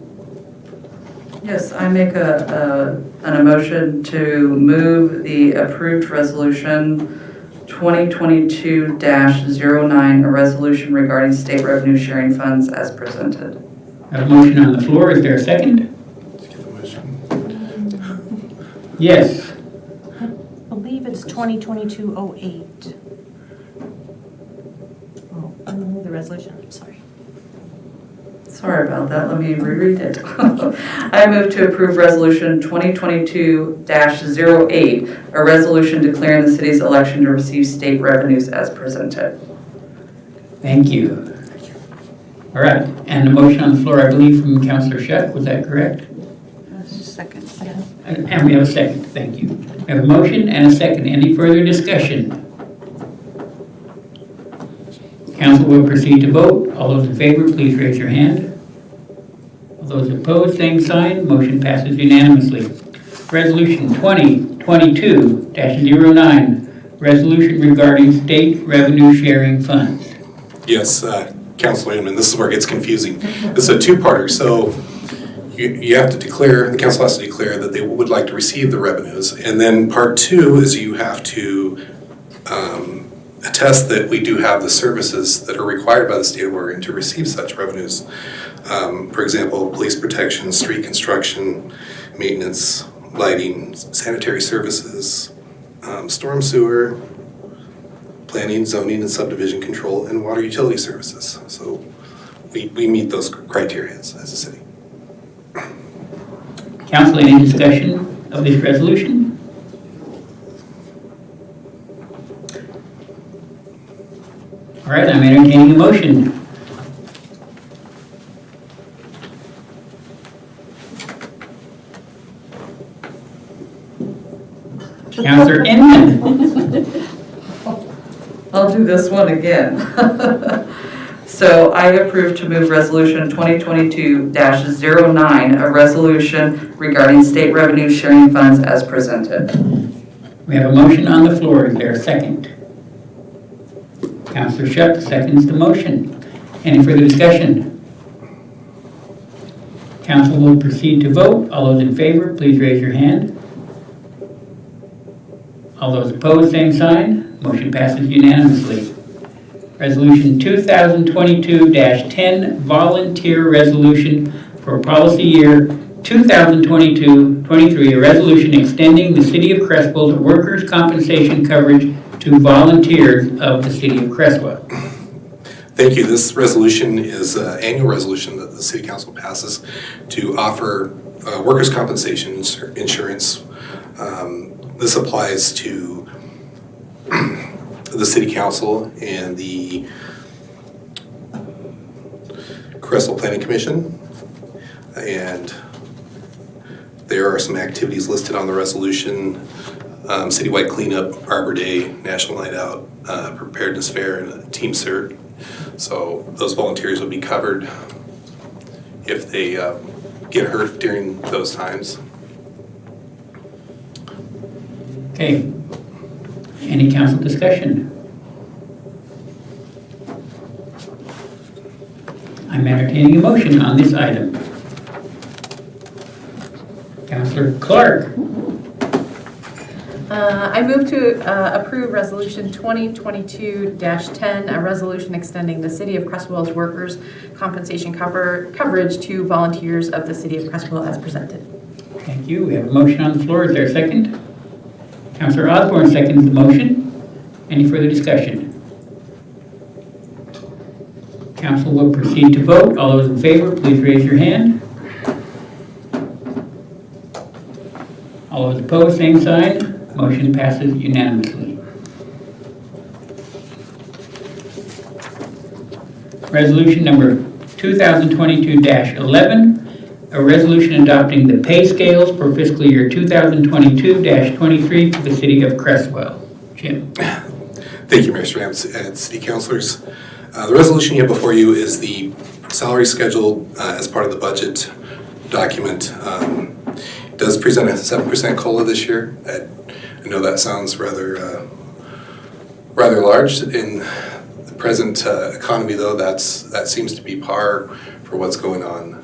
Yes, I make an motion to move the approved resolution 2022-09, a resolution regarding state revenue sharing funds as presented. I have a motion on the floor. Is there a second? Did you get the motion? Yes. It's 2022-08. Oh, the resolution, I'm sorry. Sorry about that, let me reread it. I move to approve Resolution 2022-08, a resolution declaring the city's election to receive state revenues as presented. Thank you. All right, and the motion on the floor, I believe, from Councilor Shuck, was that correct? Second. And we have a second, thank you. We have a motion and a second. Any further discussion? Council will proceed to vote. All those in favor, please raise your hand. All those opposed, same sign. Motion passes unanimously. Resolution 2022-09, resolution regarding state revenue sharing funds. Yes, Councilor Inman, this is where it gets confusing. This is a two-parter, so you have to declare, the council has to declare that they would like to receive the revenues. And then part two is you have to attest that we do have the services that are required by the state of Oregon to receive such revenues. For example, police protection, street construction, maintenance, lighting, sanitary services, storm sewer, planning, zoning, and subdivision control, and water utility services. So we meet those criteria as a city. Council, any discussion of this resolution? All right, I'm entertaining a motion. Councilor Inman. I'll do this one again. So I approve to move Resolution 2022-09, a resolution regarding state revenue sharing funds as presented. We have a motion on the floor. Is there a second? Councilor Shuck seconds the motion. Any further discussion? Council will proceed to vote. All those in favor, please raise your hand. All those opposed, same sign. Motion passes unanimously. Resolution 2022-10, volunteer resolution for policy year 2022-23, a resolution extending the City of Creswell's workers' compensation coverage to volunteers of the City of Creswell. Thank you. This resolution is an annual resolution that the City Council passes to offer workers' compensation insurance. This applies to the City Council and the Creswell Planning Commission. And there are some activities listed on the resolution: citywide cleanup, Arbor Day, National Night Out, Preparedness Fair, and a Team Cert. So those volunteers will be covered if they get hurt during those times. Okay. Any council discussion? I'm entertaining a motion on this item. Councilor Clark. I move to approve Resolution 2022-10, a resolution extending the City of Creswell's workers' compensation coverage to volunteers of the City of Creswell as presented. Thank you. We have a motion on the floor. Is there a second? Councilor Osborne seconds the motion. Any further discussion? Council will proceed to vote. All those in favor, please raise your hand. All those opposed, same sign. Motion passes unanimously. Resolution number 2022-11, a resolution adopting the pay scales for fiscal year 2022-23 for the City of Creswell. Jim. Thank you, Mayor Strams and City Councilors. The resolution you have before you is the salary schedule as part of the budget document. It does present a 7% COLA this year. I know that sounds rather large in the present economy, though. That seems to be par for what's going on.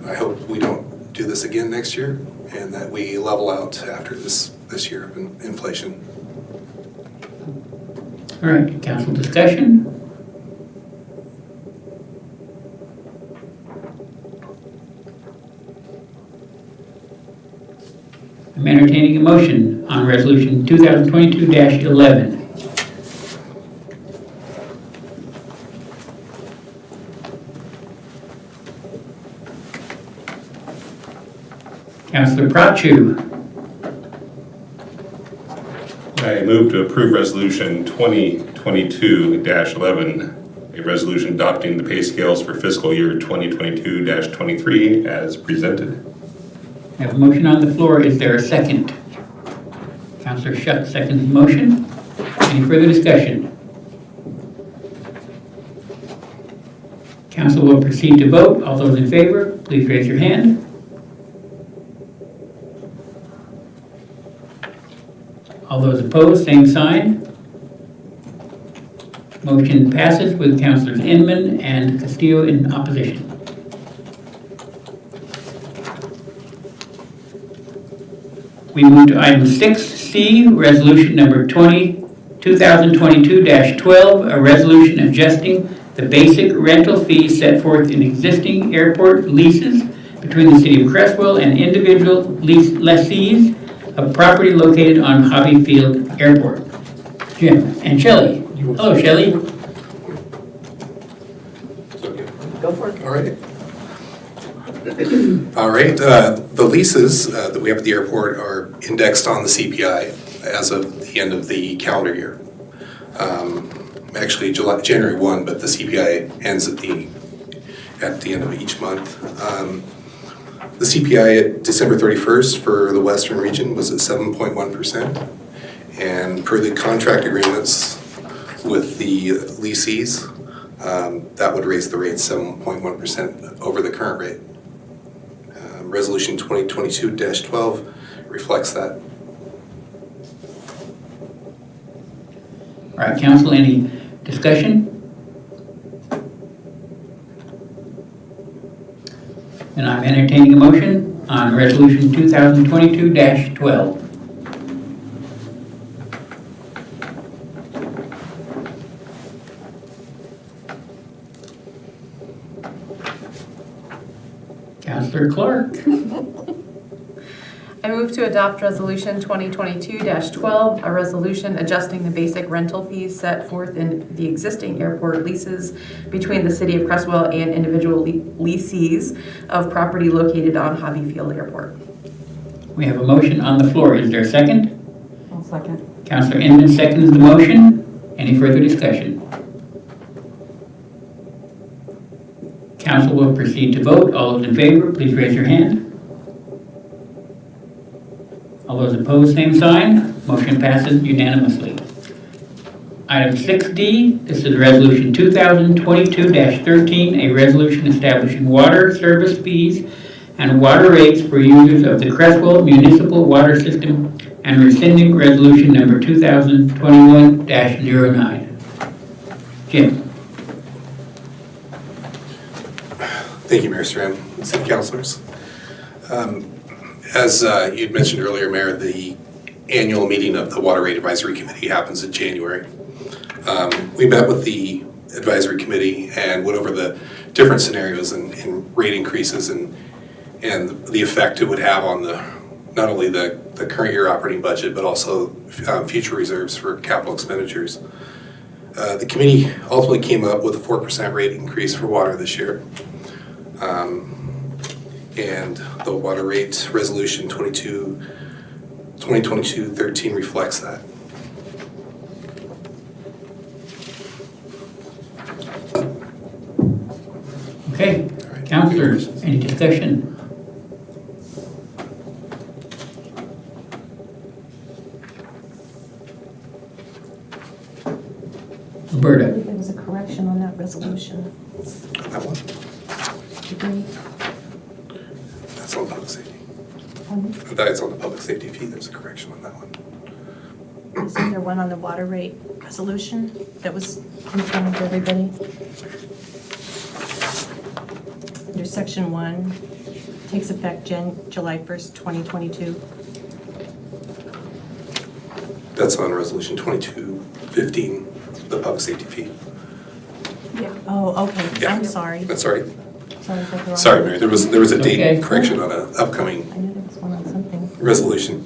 I hope we don't do this again next year, and that we level out after this year of inflation. All right, council discussion. I'm entertaining a motion on resolution 2022-11. Councilor Prachu. I move to approve resolution 2022-11, a resolution adopting the pay scales for fiscal year 2022-23 as presented. I have a motion on the floor. Is there a second? Councilor Shutt seconds the motion. Any further discussion? Council will proceed to vote. All those in favor, please raise your hand. All those opposed, same sign. Motion passes with Councilors Inman and Castillo in opposition. We move to item 6C, resolution number 2022-12, a resolution adjusting the basic rental fee set forth in existing airport leases between the City of Crestwell and individual lessees of property located on Hobby Field Airport. Jim and Shelley. Hello, Shelley. Go for it. All right. All right, the leases that we have at the airport are indexed on the CPI as of the end of the calendar year. Actually, January 1, but the CPI ends at the end of each month. The CPI at December 31st for the Western region was at 7.1%. And per the contract agreements with the lessees, that would raise the rate 7.1% over the current rate. Resolution 2022-12 reflects that. All right, Council, any discussion? And I'm entertaining a motion on resolution 2022-12. Councilor Clark. I move to adopt Resolution 2022-12, a resolution adjusting the basic rental fees set forth in the existing airport leases between the City of Crestwell and individual lessees of property located on Hobby Field Airport. We have a motion on the floor. Is there a second? I'll second. Councilor Inman seconds the motion. Any further discussion? Council will proceed to vote. All those in favor, please raise your hand. All those opposed, same sign. Motion passes unanimously. Item 6D, this is resolution 2022-13, a resolution establishing water service fees and water rates for users of the Crestwell Municipal Water System and rescinding resolution number 2021-09. Jim. Thank you, Mayor Stram, City Councilors. As you'd mentioned earlier, Mayor, the annual meeting of the Water Rate Advisory Committee happens in January. We met with the advisory committee and went over the different scenarios and rate increases and the effect it would have on not only the current year operating budget, but also future reserves for capital expenditures. The committee ultimately came up with a 4% rate increase for water this year. And the water rate resolution 2022-13 reflects that. Okay, right. Councilors, any discussion? Roberta. There was a correction on that resolution. That one? Did That's on public safety. we, That's on the public safety fee. There's a correction on that one. isn't there one on the water rate resolution that was in front of everybody? Under section 1, takes effect July 1st, 2022. That's on resolution 22-15, the public safety fee. Yeah. Oh, okay, Yeah. I'm sorry. That's all right. Sorry, Mary, there was a Okay. date correction on an upcoming I knew there was one on something. resolution.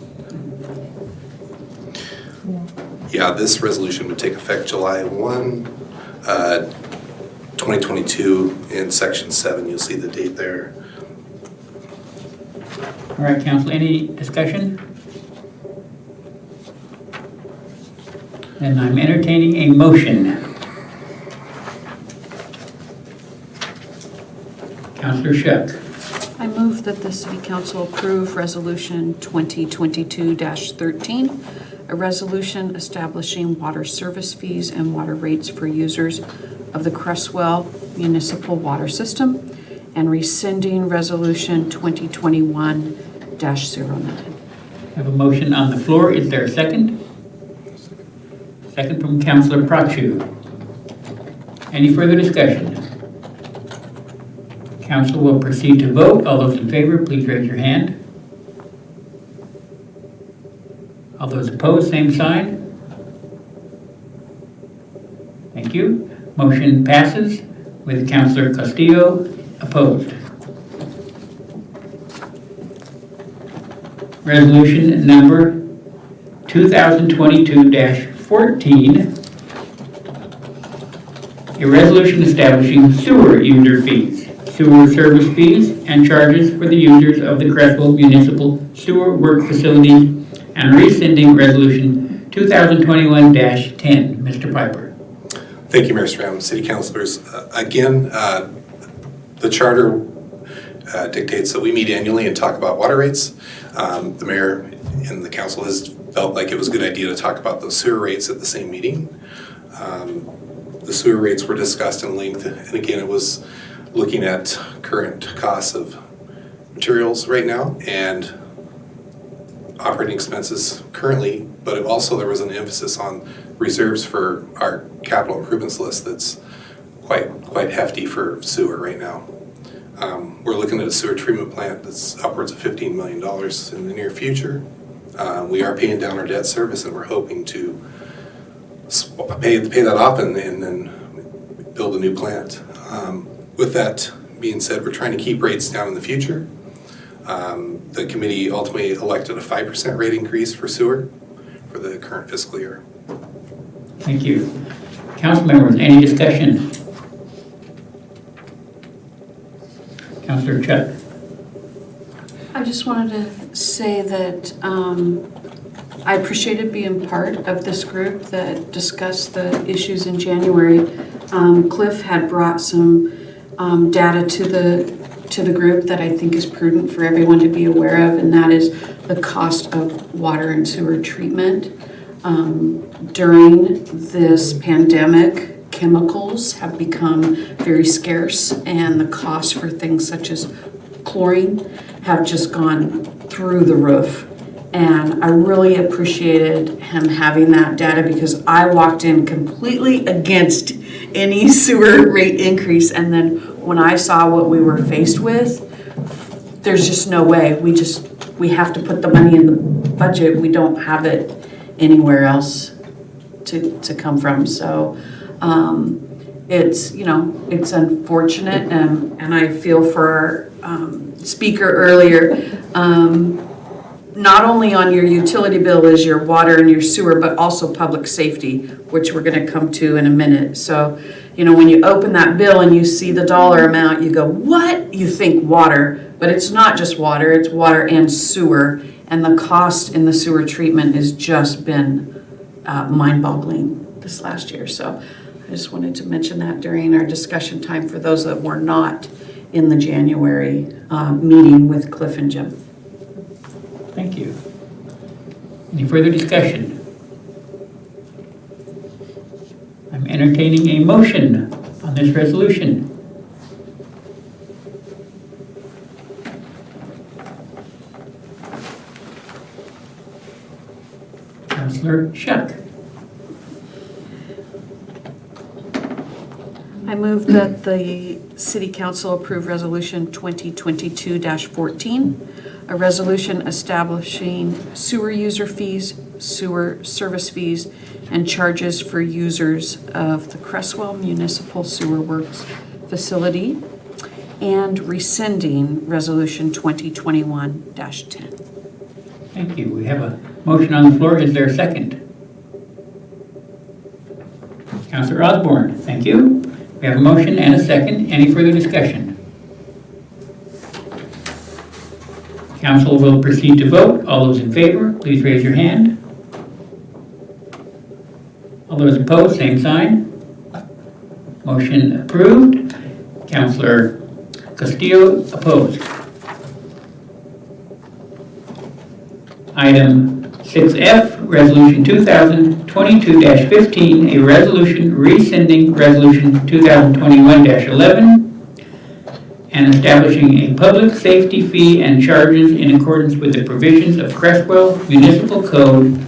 Yeah. Yeah, this resolution would take effect July 1, 2022, in section 7. You'll see the date there. All right, council, any discussion? And I'm entertaining a motion. Councilor Shuck. I move that the City Council approve Resolution 2022-13, a resolution establishing water service fees and water rates for users of the Cresswell Municipal Water System and rescinding Resolution 2021-09. I have a motion on the floor. Is there a second? Second from Councilor Prachu. Any further discussion? Council will proceed to vote. All those in favor, please raise your hand. All those opposed, same sign. Thank you. Motion passes with Councilor Castillo opposed. Resolution number 2022-14, a resolution establishing sewer user fees, sewer service fees, and charges for the users of the Cresswell Municipal Sewer Work Facility, and rescinding Resolution 2021-10. Mr. Piper. Thank you, Mayor Stram. City councilors, again, the charter dictates that we meet annually and talk about water rates. The mayor and the council has felt like it was a good idea to talk about those sewer rates at the same meeting. The sewer rates were discussed in length, and again, it was looking at current costs of materials right now and operating expenses currently, but also there was an emphasis on reserves for our capital improvements list that's quite hefty for sewer right now. We're looking at a sewer treatment plant that's upwards of $15 million in the near future. We are paying down our debt service, and we're hoping to pay that off and then build a new plant. With that being said, we're trying to keep rates down in the future. The committee ultimately elected a 5% rate increase for sewer for the current fiscal year. Thank you. Council members, any discussion? Councilor Chuck. I just wanted to say that I appreciated being part of this group that discussed the issues in January. Cliff had brought some data to the group that I think is prudent for everyone to be aware of, and that is the cost of water and sewer treatment. During this pandemic, chemicals have become very scarce, and the cost for things such as chlorine have just gone through the roof. And I really appreciated him having that data because I walked in completely against any sewer rate increase. And then when I saw what we were faced with, there's just no way. We have to put the money in the budget. We don't have it anywhere else to come from. So it's unfortunate, and I feel for our speaker earlier. Not only on your utility bill is your water and your sewer, but also public safety, which we're going to come to in a minute. So, when you open that bill and you see the dollar amount, you go, what? You think water, but it's not just water, it's water and sewer. And the cost in the sewer treatment has just been mind-boggling this last year. So I just wanted to mention that during our discussion time for those that were not in the January meeting with Cliff and Jim. Thank you. Any further discussion? I'm entertaining a motion on this resolution. Councilor Shuck. I move that the City Council approve Resolution 2022-14, a resolution establishing sewer user fees, sewer service fees, and charges for users of the Cresswell Municipal Sewer Works Facility, and rescinding Resolution 2021-10. Thank you. We have a motion on the floor. Is there a second? Councilor Osborne, thank you. We have a motion and a second. Any further discussion? Council will proceed to vote. All those in favor, please raise your hand. All those opposed, same sign. Motion approved. Councilor Castillo opposed. Item 6F, Resolution 2022-15, a resolution rescinding Resolution 2021-11 and establishing a public safety fee and charges in accordance with the provisions of Crestwell Municipal Code,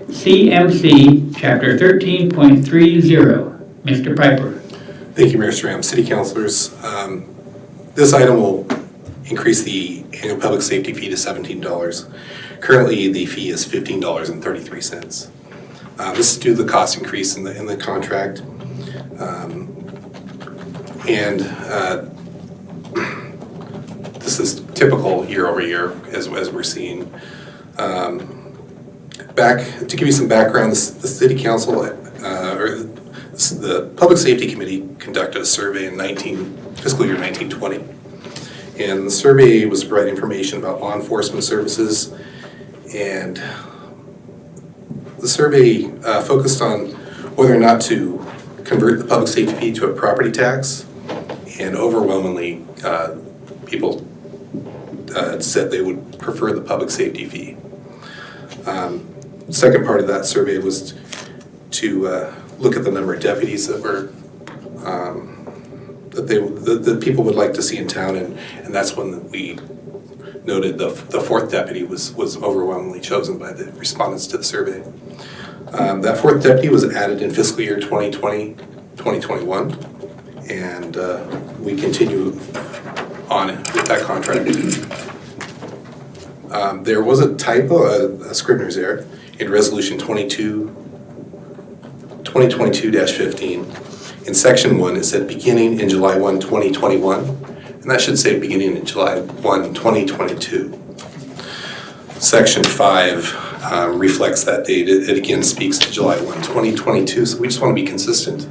CMC, Chapter 13.30. Mr. Piper. Thank you, Mayor Stram. City Councilors, this item will increase the annual public safety fee to $17. Currently, the fee is $15.33. This is due to the cost increase in the contract. This is typical year over year as we're seeing. To give you some background, the City Council, the Public Safety Committee conducted a survey in fiscal year 1920. And the survey was to provide information about law enforcement services. And the survey focused on whether or not to convert the public safety fee to a property tax. And overwhelmingly, people said they would prefer the public safety fee. The second part of that survey was to look at the number of deputies that were that people would like to see in town, and that's when we noted the fourth deputy was overwhelmingly chosen by the respondents to the survey. That fourth deputy was added in fiscal year 2020-2021, and we continue on with that contract. There was a typo, a Scrivener's error, in Resolution 2022-15. In Section 1, it said beginning in July 1, 2021, and that should say beginning in July 1, 2022. Section 5 reflects that date. It again speaks to July 1, 2022, so we just want to be consistent.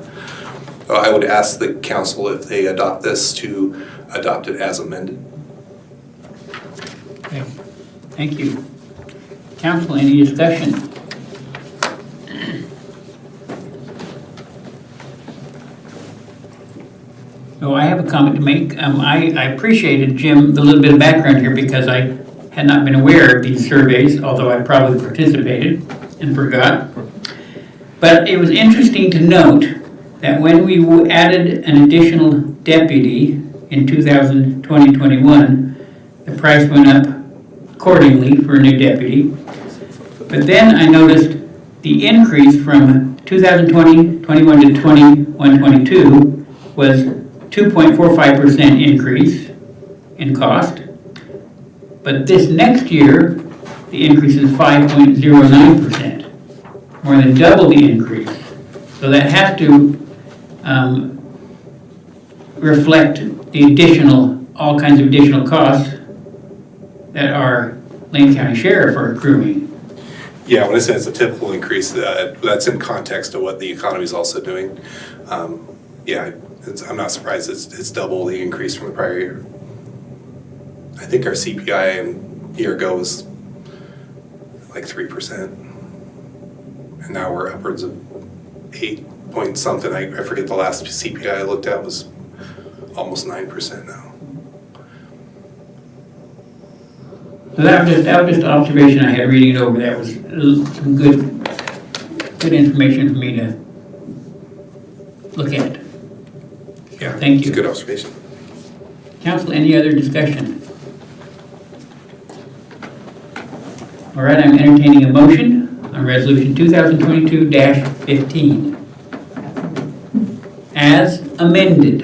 I would ask the council, if they adopt this, to adopt it as amended. Okay. Thank you. Council, any discussion? So I have a comment to make. I appreciated, Jim, the little bit of background here because I had not been aware of these surveys, although I probably participated and forgot. But it was interesting to note that when we added an additional deputy in 2020-21, the price went up accordingly for a new deputy. But then I noticed the increase from 2020-21 to 21-22 was 2.45% increase in cost. But this next year, the increase is 5.09%, more than double the increase. So that has to reflect the all kinds of additional costs that our Lane County Sheriff are accruing. Yeah, when I say it's a typical increase, that's in context of what the economy is also doing. Yeah, I'm not surprised it's double the increase from the prior year. I think our CPI a year ago was like 3%, and now we're upwards of 8 point something. I forget the last CPI I looked at was almost 9% now. So that was just an observation I had reading it over. That was some good information for me to look at. Yeah, thank you. It's a good observation. Council, any other discussion? All right, I'm entertaining a motion on Resolution 2022-15 as amended.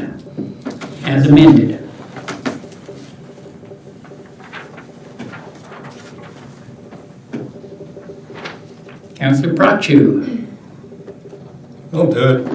As amended. Councilor Prachu. I'll do it.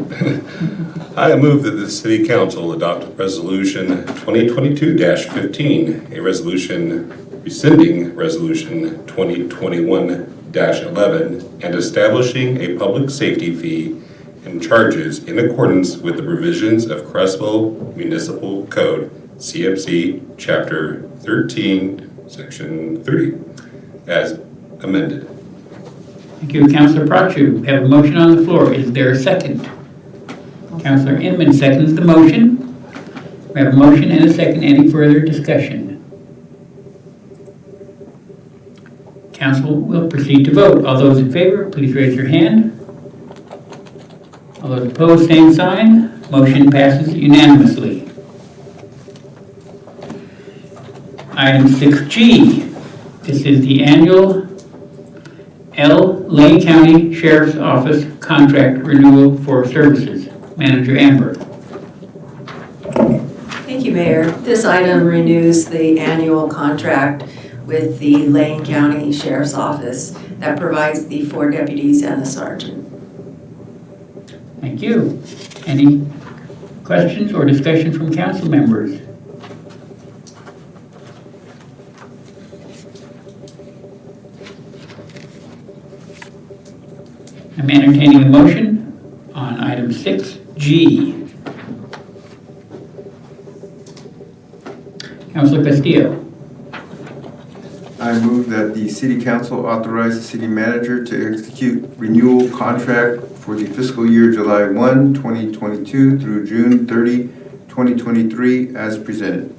I move that the City Council adopt Resolution 2022-15, a resolution rescinding Resolution 2021-11 and establishing a public safety fee and charges in accordance with the provisions of Creswell Municipal Code, CMC Chapter 13, Section 30, as amended. Thank you, Councilor Prachu. We have a motion on the floor. Is there a second? Councilor Inman seconds the motion. We have a motion and a second. Any further discussion? Council will proceed to vote. All those in favor, please raise your hand. All those opposed, same sign. Motion passes unanimously. Item 6G. This is the annual Lane County Sheriff's Office contract renewal for services. Manager Amber. Thank you, Mayor. This item renews the annual contract with the Lane County Sheriff's Office that provides the 4 deputies and the sergeant. Thank you. Any questions or discussion from council members? I'm entertaining a motion on item 6G. Councilor Castillo. I move that the city council authorize the city manager to execute renewal contract for the fiscal year July 1, 2022 through June 30, 2023 as presented.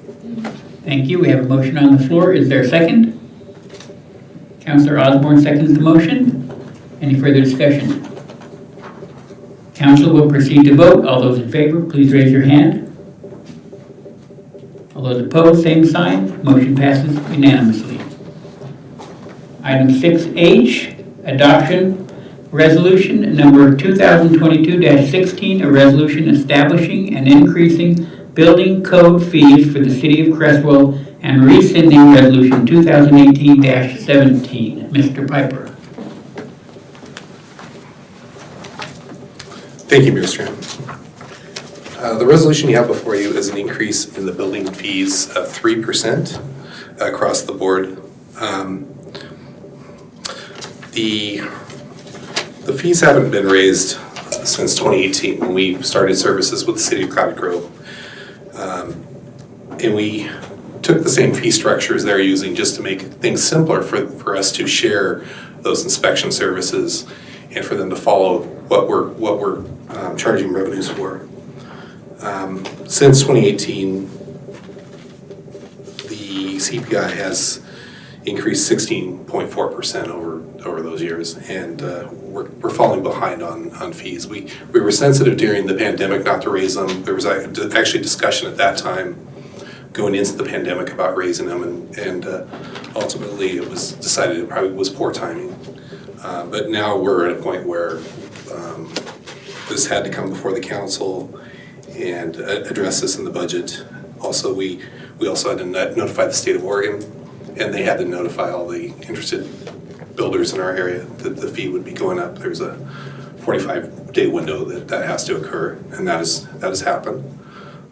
Thank you. We have a motion on the floor. Is there a second? Councilor Osborne seconds the motion. Any further discussion? Council will proceed to vote. All those in favor, please raise your hand. All those opposed, same sign. Motion passes unanimously. Item 6H, adoption resolution number 2022-16, a resolution establishing and increasing building code fees for the city of Creswell and rescinding resolution 2018-17. Mr. Piper. Thank you, Mayor Strand. The resolution you have before you is an increase in the building fees of 3% across the board. The fees haven't been raised since 2018 when we started services with the city of Cloud Grove. And we took the same fee structures they're using just to make things simpler for us to share those inspection services and for them to follow what we're charging revenues for. Since 2018, the CPI has increased 16.4% over those years, and we're falling behind on fees. We were sensitive during the pandemic not to raise them. There was actually discussion at that time going into the pandemic about raising them, and ultimately it was decided it probably was poor timing. But now we're at a point where this had to come before the council and address this in the budget. Also, we also had to notify the state of Oregon, and they had to notify all the interested builders in our area that the fee would be going up. There's a 45-day window that has to occur, and that has happened.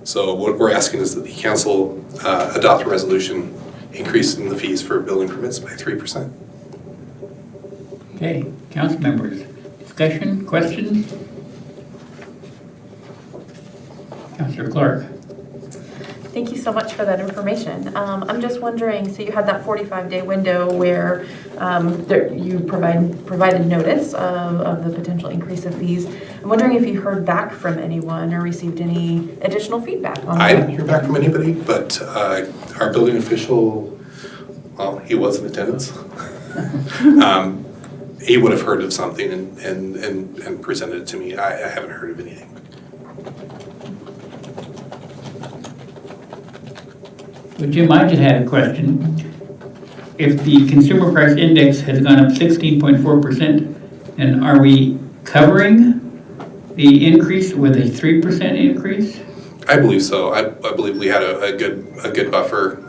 So what we're asking is that the council adopt a resolution increasing the fees for building permits by 3%. Okay, council members, discussion, questions? Councilor Clark. Thank you so much for that information. I'm just wondering, so you had that 45-day window where you provided notice of the potential increase of fees. I'm wondering if you heard back from anyone or received any additional feedback on that. I didn't hear back from anybody, but our building official, well, he was in attendance. He would have heard of something and presented it to me. I haven't heard of anything. Well, Jim, I just had a question. If the consumer price index has gone up 16.4%, then are we covering the increase with a 3% increase? I believe so. I believe we had a good buffer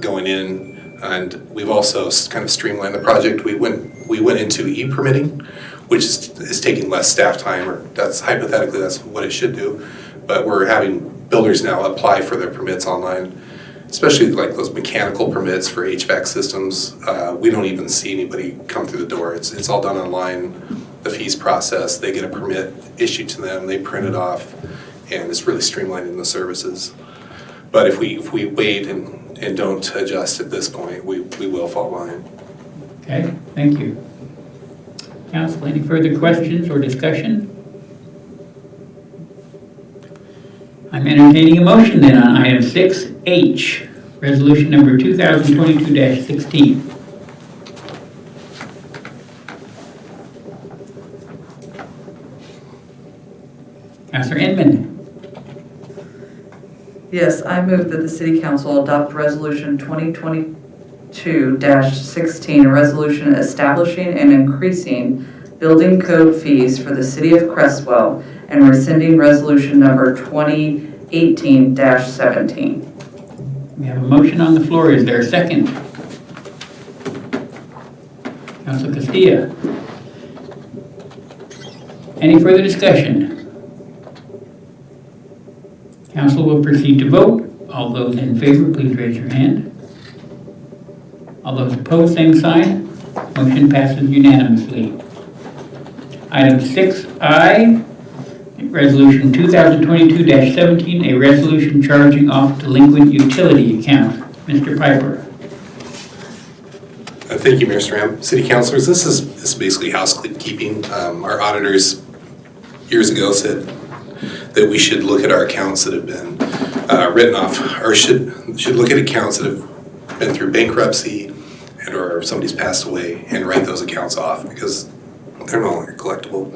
going in, and we've also kind of streamlined the project. We went into e-permitting, which is taking less staff time, or that's hypothetically that's what it should do. but we're having builders now apply for their permits online, especially like those mechanical permits for HVAC systems. We don't even see anybody come through the door. It's all done online. The fees processed, they get a permit issued to them, they print it off, and it's really streamlining the services. But if we wait and don't adjust at this point, we will fall behind. Okay, thank you. Council, any further questions or discussion? I'm entertaining a motion then on item 6H, resolution number 2022-16. Councilor Inman. Yes, I move that the City Council adopt Resolution 2022-16, a resolution establishing and increasing building code fees for the City of Crestwell and rescinding Resolution number 2018-17. We have a motion on the floor. Is there a second? Councilor Castilla. Any further discussion? Council will proceed to vote. All those in favor, please raise your hand. All those opposed, same sign. Motion passes unanimously. Item 6I, Resolution 2022-17, a resolution charging off delinquent utility accounts. Mr. Piper. Thank you, Mayor Stram. City councilors, this is basically housekeeping. Our auditors years ago said that we should look at our accounts that have been written off, or should look at accounts that have been through bankruptcy and or somebody's passed away and write those accounts off because they're no longer collectible.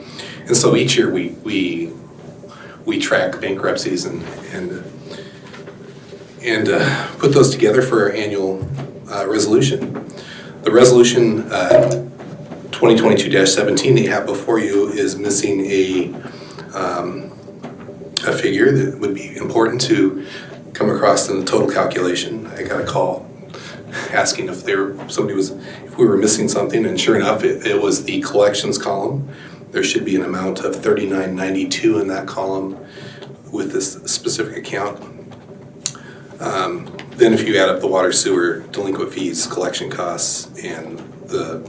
And so each year we track bankruptcies and put those together for our annual resolution. The resolution 2022-17 that you have before you is missing a figure that would be important to come across in the total calculation. I got a call asking if we were missing something, and sure enough, it was the collections column. There should be an amount of $39.92 in that column with this specific account. Then if you add up the water, sewer, delinquent fees, collection costs, and the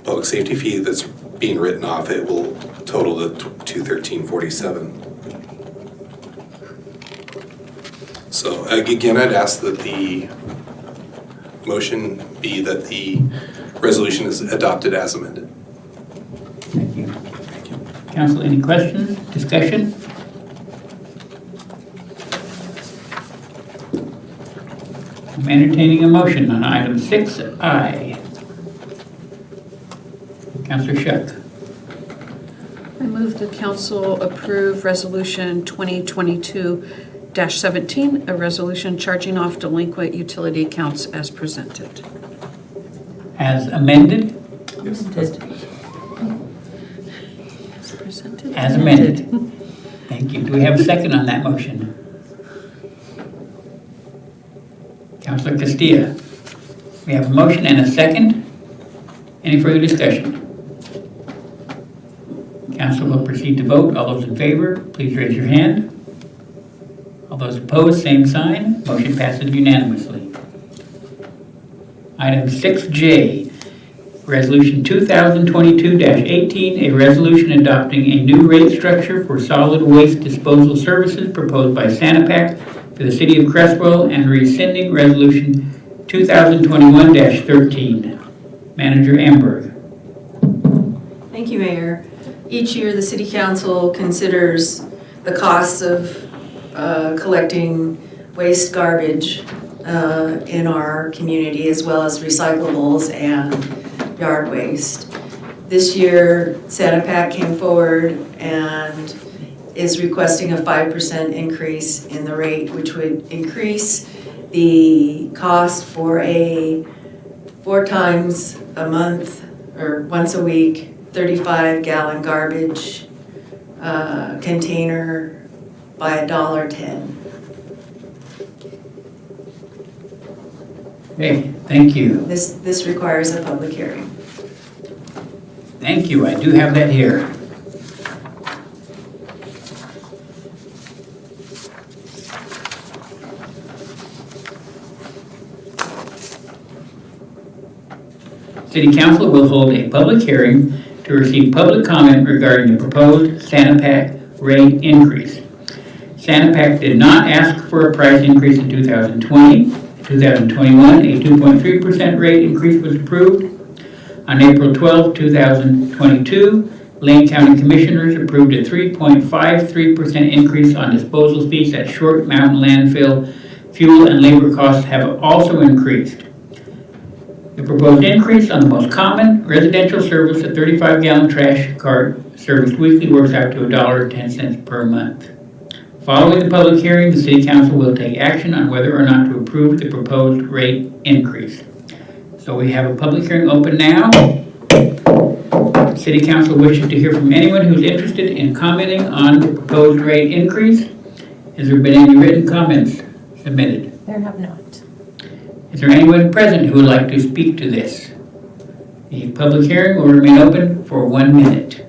public safety fee that's being written off, it will total to $213.47. So again, I'd ask that the motion be that the resolution is adopted as amended. Thank you. Council, any questions, discussion? I'm entertaining a motion on item 6I. Councilor Shuck. I move the council approve Resolution 2022-17, a resolution charging off delinquent utility accounts as presented. As amended? Yes. As presented? As amended. Thank you. Do we have a second on that motion? Councilor Castilla. We have a motion and a second. Any further discussion? Council will proceed to vote. All those in favor, please raise your hand. All those opposed, same sign. Motion passes unanimously. Item 6J, Resolution 2022-18, a resolution adopting a new rate structure for solid waste disposal services proposed by Sanapac for the City of Crestwell and rescinding Resolution 2021-13. Manager Amberg. Thank you, Mayor. Each year, the City Council considers the costs of collecting waste garbage in our community, as well as recyclables and yard waste. This year, Sanapac came forward and is requesting a 5% increase in the rate, which would increase the cost for a 4 times a month or once a week 35-gallon garbage container by $1.10. Hey, thank you. This requires a public hearing. Thank you. I do have that here. City Council will hold a public hearing to receive public comment regarding the proposed Sanapac rate increase. Sanapac did not ask for a price increase in 2020. 2021, a 2.3% rate increase was approved. On April 12, 2022, Lane County Commissioners approved a 3.53% increase on disposal fees at Short Mountain Landfill. Fuel and labor costs have also increased. The proposed increase on the most common residential service, a 35-gallon trash cart service weekly, works out to $1.10 per month. Following the public hearing, the City Council will take action on whether or not to approve the proposed rate increase. So we have a public hearing open now. City Council wishes to hear from anyone who's interested in commenting on the proposed rate increase. Has there been any written comments submitted? There have not. Is there anyone present who would like to speak to this? The public hearing will remain open for 1 minute.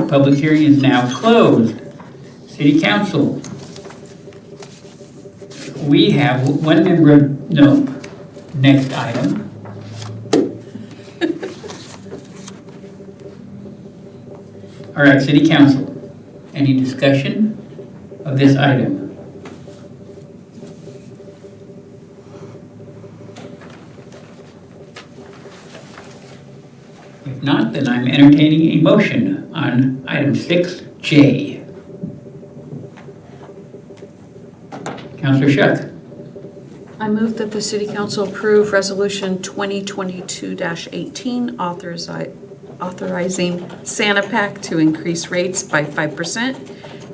Public hearing is now closed. City Council. We have one member, no, next item. All right, City Council, any discussion of this item? If not, then I'm entertaining a motion on item 6J. Councilor Shuck. I move that the City Council approve Resolution 2022-18 authorizing Sanapac to increase rates by 5%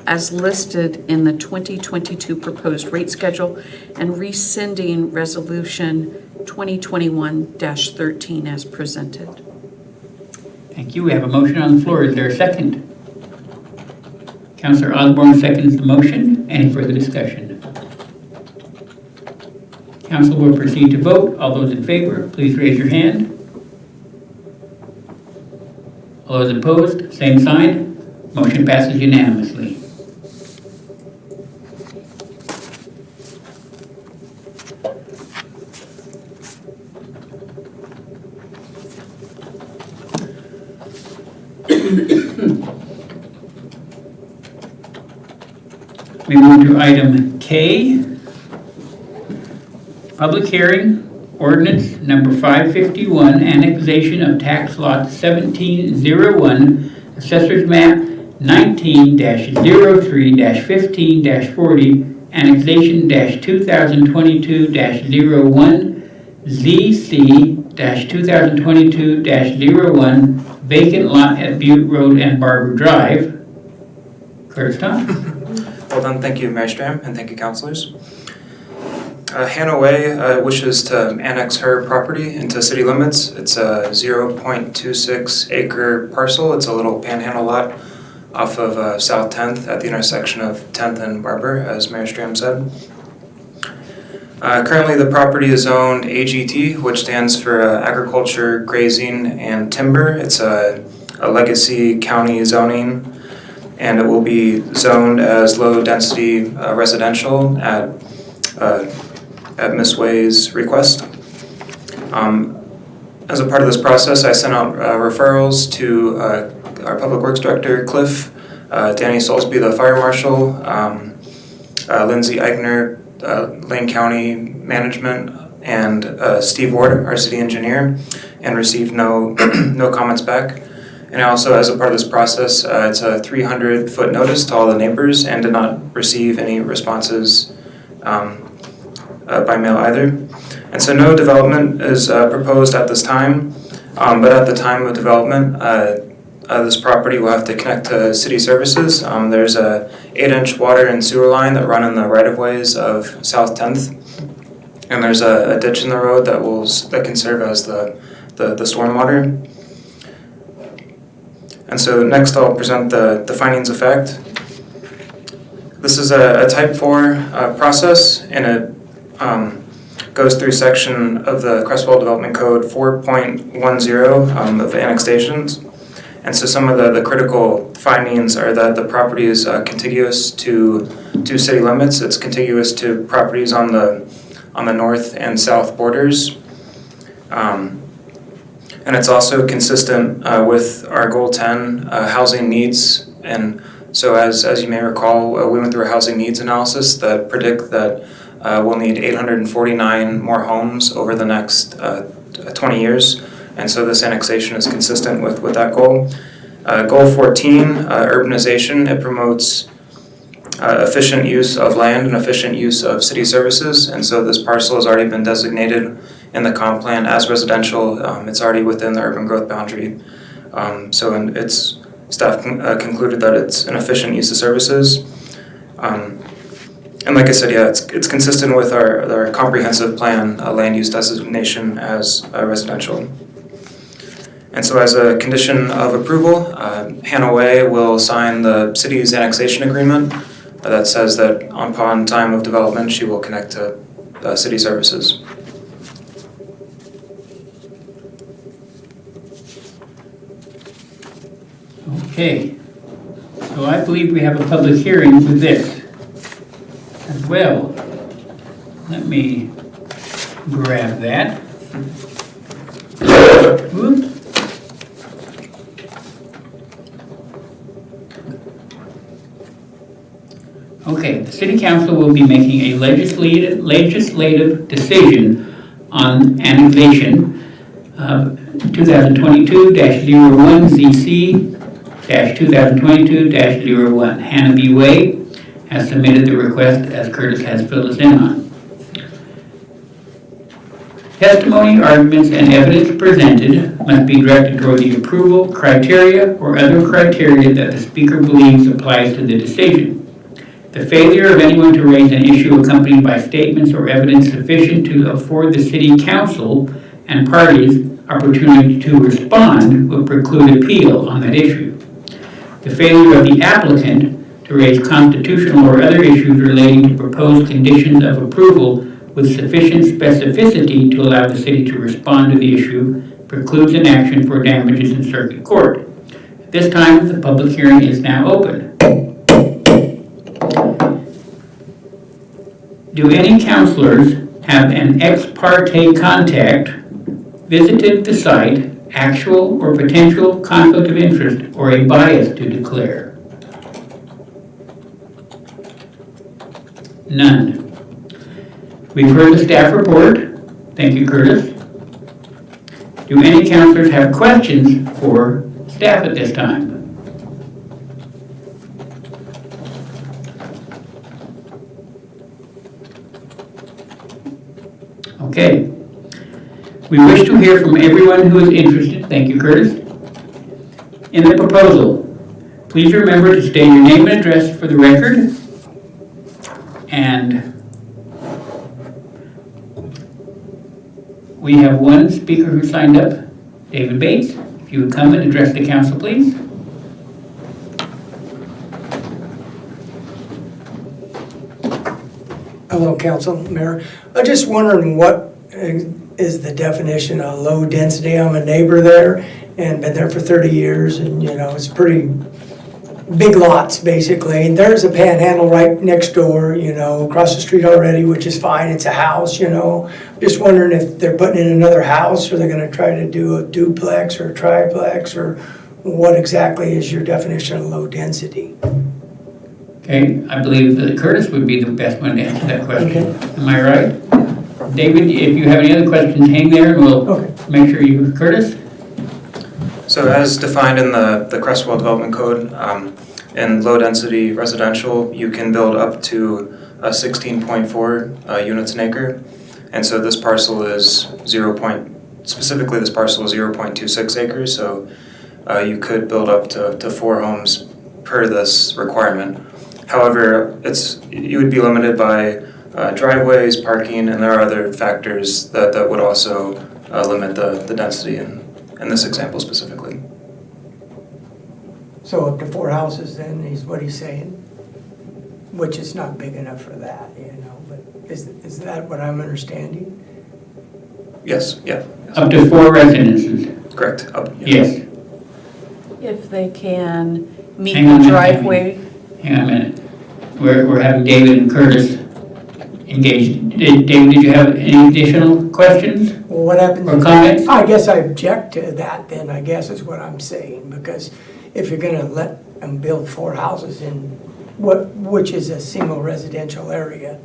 as listed in the 2022 proposed rate schedule and rescinding Resolution 2021-13 as presented. Thank you. We have a motion on the floor. Is there a second? Councilor Osborne seconds the motion. Any further discussion? Council will proceed to vote. All those in favor, please raise your hand. All those opposed, same sign. Motion passes unanimously. We move to item K. Public hearing, ordinance number 551, annexation of tax lot 1701, assessors map 19-03-15-40, annexation -2022-01, ZC-2022-01, vacant lot at Butte Road and Barber Drive. Curtis Thomas. Well done, thank you, Mayor Stram, and thank you, councilors. Hannah Way wishes to annex her property into city limits. It's a 0.26 acre parcel. It's a little panhandle lot off of South 10th at the intersection of 10th and Barber, as Mayor Stram said. Currently, the property is zoned AGT, which stands for Agriculture, Grazing, and Timber. It's a legacy county zoning, and it will be zoned as low-density residential at Ms. Way's request. As a part of this process, I sent out referrals to our Public Works Director, Cliff, Danny Soulsby, the Fire Marshal, Lindsay Eichner, Lane County Management, and Steve Ward, our city engineer, and received no comments back. And also, as a part of this process, it's a 300-foot notice to all the neighbors and did not receive any responses by mail either. And so no development is proposed at this time, but at the time of development, this property will have to connect to city services. There's a 8-inch water and sewer line that run in the right-of-ways of South 10th, and there's a ditch in the road that can serve as the stormwater. And so next I'll present the findings of fact. This is a type 4 process, and it goes through section of the Crestwell Development Code 4.10 of annexations. And so some of the critical findings are that the property is contiguous to city limits. It's contiguous to properties on the north and south borders. And it's also consistent with our Goal 10 housing needs. And so as you may recall, we went through a housing needs analysis that predict that we'll need 849 more homes over the next 20 years. And so this annexation is consistent with that goal. Goal 14, urbanization, it promotes efficient use of land and efficient use of city services. And so this parcel has already been designated in the comp plan as residential. It's already within the urban growth boundary. Its staff concluded that it's an efficient use of services. And like I said, yeah, it's consistent with our comprehensive plan land use designation as residential. And so as a condition of approval, Hannah Way will sign the city's annexation agreement that says that upon time of development, she will connect to city services. Okay, so I believe we have a public hearing for this as well. Let me grab that. Whoop. Okay, the City Council will be making a legislative decision on annexation 2022-01 ZC-2022-01. Hannah B. Way has submitted the request as Curtis has filled us in on. Testimony, arguments, and evidence presented must be directed toward the approval criteria or other criteria that the speaker believes applies to the decision. The failure of anyone to raise an issue accompanied by statements or evidence sufficient to afford the City Council and parties opportunity to respond will preclude appeal on that issue. The failure of the applicant to raise constitutional or other issues relating to proposed conditions of approval with sufficient specificity to allow the city to respond to the issue precludes an action for damages in circuit court. At this time, the public hearing is now open. Do any councilors have an ex parte contact, visited the site, actual or potential conflict of interest, or a bias to declare? None. We've heard the staff report. Thank you, Curtis. Do any councilors have questions for staff at this time? Okay. We wish to hear from everyone who is interested. Thank you, Curtis. In the proposal, please remember to state your name and address for the record. And we have one speaker who signed up, David Bates. If you would come and address the council, please. Hello, Council, Mayor. I'm just wondering what is the definition of low density? I'm a neighbor there and been there for 30 years, and it's pretty big lots basically. And there's a panhandle right next door, across the street already, which is fine. It's a house, Just wondering if they're putting in another house, or they're going to try to do a duplex or a triplex, or what exactly is your definition of low density? Okay, I believe that Curtis would be the best one to answer that question. Okay. Am I right? David, if you have any other questions, hang there and we'll Okay. make sure you, Curtis? So as defined in the Crestwell Development Code, in low-density residential, you can build up to 16.4 units an acre. And so this parcel is specifically this parcel is 0.26 acres, so you could build up to 4 homes per this requirement. However, you would be limited by driveways, parking, and there are other factors that would also limit the density in this example specifically. So up to 4 houses then is what he's saying, which is not big enough for that, but is that what I'm understanding? Yes, yeah. Up to 4 residences. Correct. Yes. If they can meet Hang on a the minute, driveway. Hang on a minute. We're having David and Curtis engaged. David, did you have any additional questions? Well, what happens? Or comments? I guess I object to that then, I guess is what I'm saying, because if you're gonna let them build 4 houses in which is a single residential area,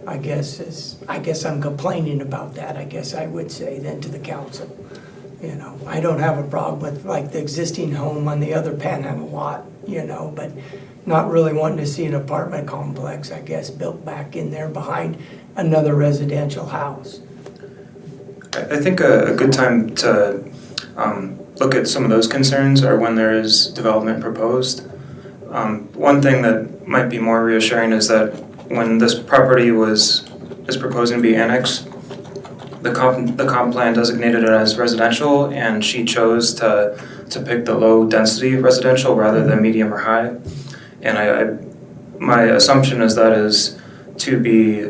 I guess I'm complaining about that, I guess I would say then to the council. I don't have a problem with like the existing home on the other panhandle lot, but not really wanting to see an apartment complex, I guess, built back in there behind another residential house. I think a good time to look at some of those concerns are when there is development proposed. One thing that might be more reassuring is that when this property is proposing to be annexed, the comp plan designated it as residential, and she chose to pick the low density residential rather than medium or high. And my assumption is that is to be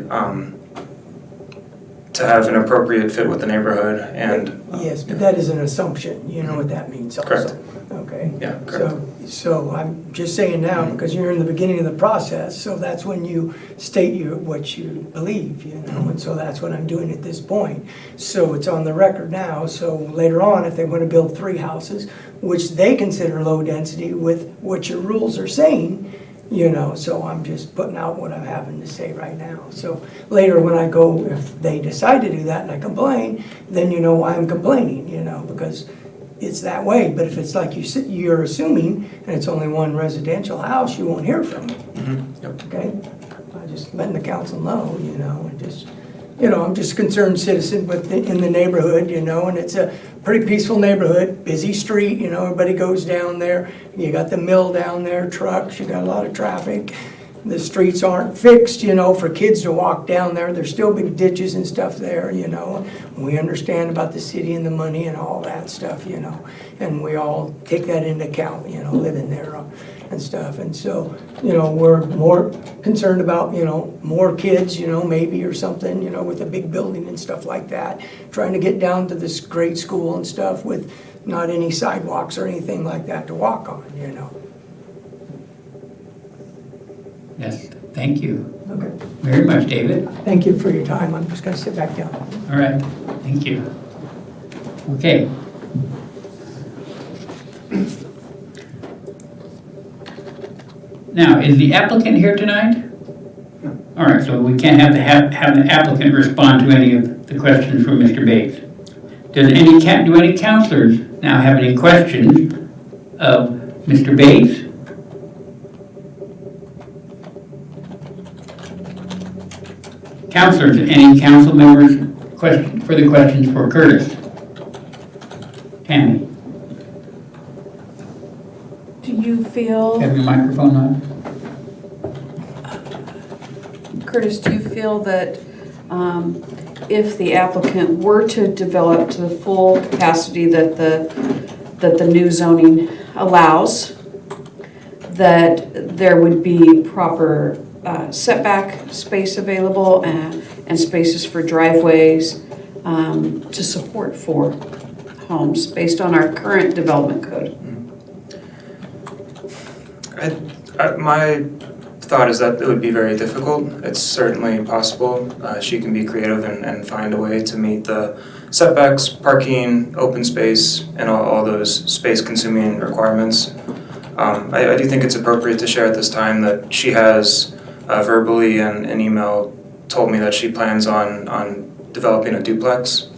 to have an appropriate fit with the neighborhood and. Yes, but that is an assumption, you know what that means also. Correct. Okay? Yeah, correct. So I'm just saying now, because you're in the beginning of the process, so that's when you state what you believe, and so that's what I'm doing at this point. So it's on the record now, so later on, if they want to build 3 houses, which they consider low density with what your rules are saying, so I'm just putting out what I'm having to say right now. So later when I go, if they decide to do that and I complain, then you know why I'm complaining, because it's that way. But if it's like you're assuming, and it's only 1 residential house, you won't hear from me. Mm-hmm. Yep. Okay? I'm just letting the council know, and just, I'm just a concerned citizen in the neighborhood, and it's a pretty peaceful neighborhood, busy street, everybody goes down there. You got the mill down there, trucks, you got a lot of traffic. The streets aren't fixed, for kids to walk down there. There's still big ditches and stuff there, We understand about the city and the money and all that stuff, and we all take that into account, living there and stuff. And so, we're more concerned about, more kids, maybe or something, with a big building and stuff like that, trying to get down to this great school and stuff with not any sidewalks or anything like that to walk on, Yes, thank you Okay. very much, David. Thank you for your time. I'm just going to sit back down. All right, thank you. Okay. Now, is the applicant here tonight? All right, so we can't have the applicant respond to any of the questions from Mr. Bates. Do any counselors now have any questions of Mr. Bates? Counselors, any council members further questions for Curtis? Tammy, Do you feel, have your microphone on? Curtis, do you feel that if the applicant were to develop to the full capacity that the new zoning allows, that there would be proper setback space available and spaces for driveways to support 4 homes based on our current development code? My thought is that it would be very difficult. It's certainly possible. She can be creative and find a way to meet the setbacks, parking, open space, and all those space-consuming requirements. I do think it's appropriate to share at this time that she has verbally and email told me that she plans on developing a duplex.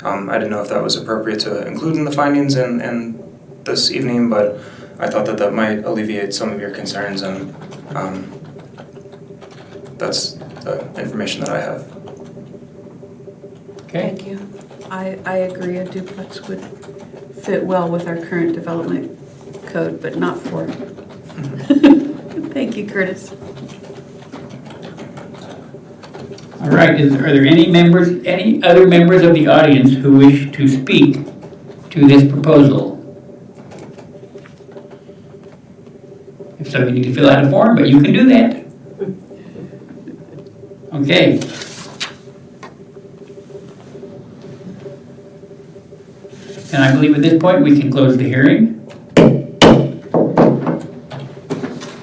I didn't know if that was appropriate to include in the findings in this evening, but I thought that might alleviate some of your concerns, and that's the information that I have. Okay. Thank you. I agree, a duplex would fit well with our current development code, but not for. Thank you, Curtis. All right, are there any other members of the audience who wish to speak to this proposal? If so, you need to fill out a form, but you can do that. Okay. And I believe at this point we can close the hearing.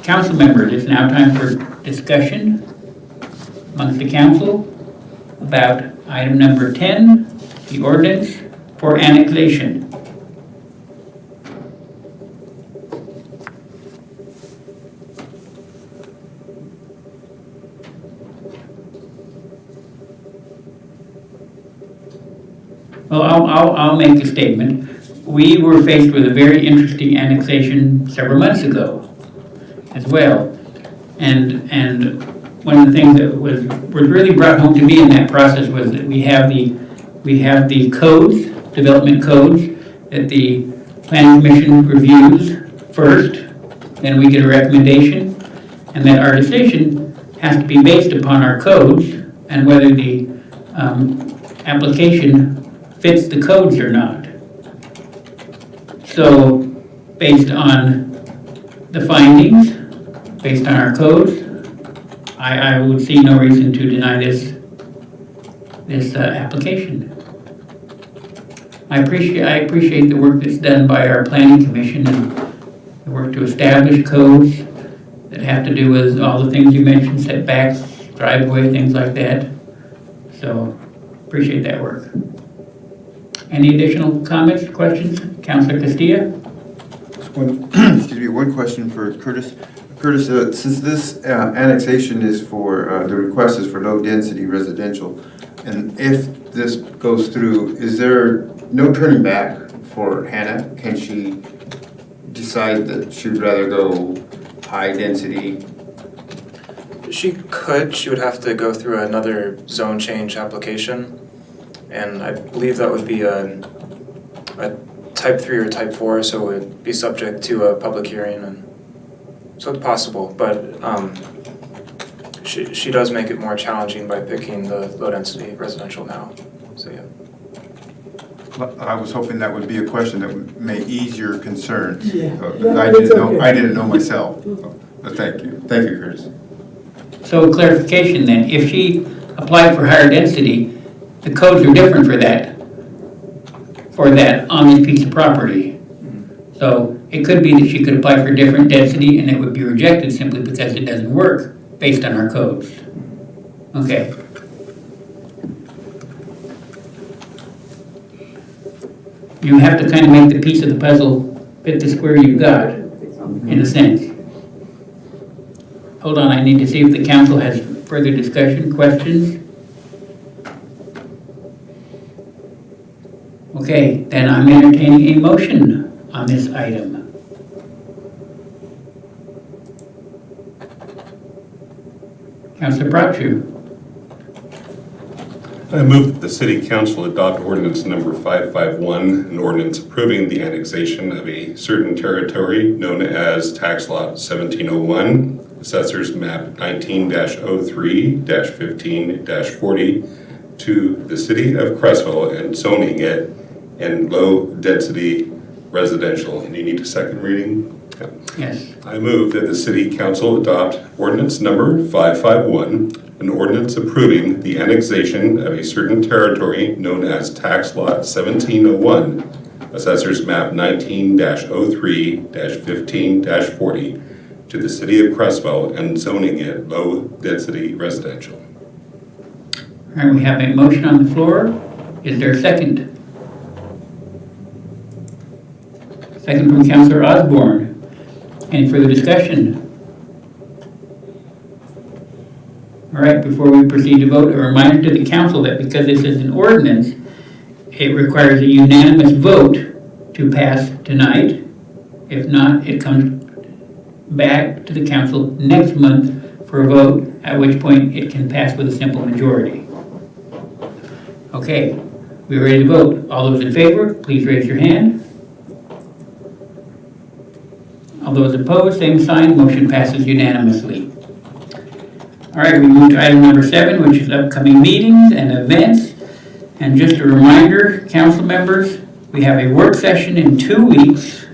Council members, it's now time for discussion amongst the council about item number 10, the ordinance for annexation. Well, I'll make a statement. We were faced with a very interesting annexation several months ago as well. And one of the things that was really brought home to me in that process was that we have the codes, development codes, that the planning commission reviews first, then we get a recommendation, and then our decision has to be based upon our codes and whether the application fits the codes or not. So, based on the findings, based on our codes, I would see no reason to deny this application. I appreciate the work that's done by our planning commission and the work to establish codes that have to do with all the things you mentioned, setbacks, driveway, things like that. So, appreciate that work. Any additional comments, questions? Councilor Castilla? One question for Curtis. Curtis, since this annexation is for, the request is for low-density residential, and if this goes through, is there no turning back for Hannah? Can she decide that she'd rather go high-density? She could. She would have to go through another zone change application, and I believe that would be a type 3 or type 4, so it would be subject to a public hearing, and so it's possible, but she does make it more challenging by picking the low-density residential now, so yeah. I was hoping that would be a question that may ease your concerns. Yeah. I didn't know myself, but thank you. Thank you, Curtis. So clarification then, if she applied for higher density, the codes are different for that on this piece of property. So it could be that she could apply for different density and it would be rejected simply because it doesn't work based on our codes. Okay. You have to kind of make the piece of the puzzle fit the square you got, in a sense. Hold on, I need to see if the council has further discussion, questions. Okay, then I'm entertaining a motion on this item. Councilor Bradshaw. I move that the City Council adopt ordinance number 551, an ordinance approving the annexation of a certain territory known as Tax Lot 1701, Assessors Map 19-03-15-40, to the City of Cresswell and zoning it in low-density residential. And you need a second reading? Yes. I move that the City Council adopt ordinance number 551, an ordinance approving the annexation of a certain territory known as Tax Lot 1701, Assessors Map 19-03-15-40, to the City of Cresswell and zoning it low-density residential. All right, we have a motion on the floor. Is there a second? Second from Councilor Osborne. Any further discussion? All All right, before we proceed to vote, a reminder to the council that because this is an ordinance, it requires a unanimous vote to pass tonight. If not, it comes back to the council next month for a vote, at which point it can pass with a simple majority. Okay, we're ready to vote. All those in favor, please raise your hand. All those opposed, same sign. Motion passes unanimously. All right, we move to item number 7, which is upcoming meetings and events. And just a reminder, council members, we have a work session in 2 weeks.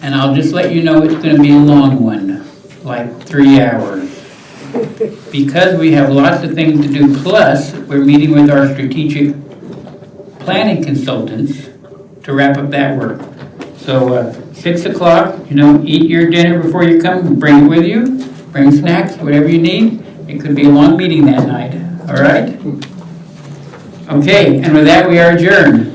And I'll just let you know it's going to be a long one, like 3 hours. Because we have lots of things to do, plus we're meeting with our strategic planning consultants to wrap up that work. So 6 o'clock, eat your dinner before you come, bring it with you, bring snacks, whatever you need. It could be a long meeting that night, all right? Okay, and with that, we are adjourned.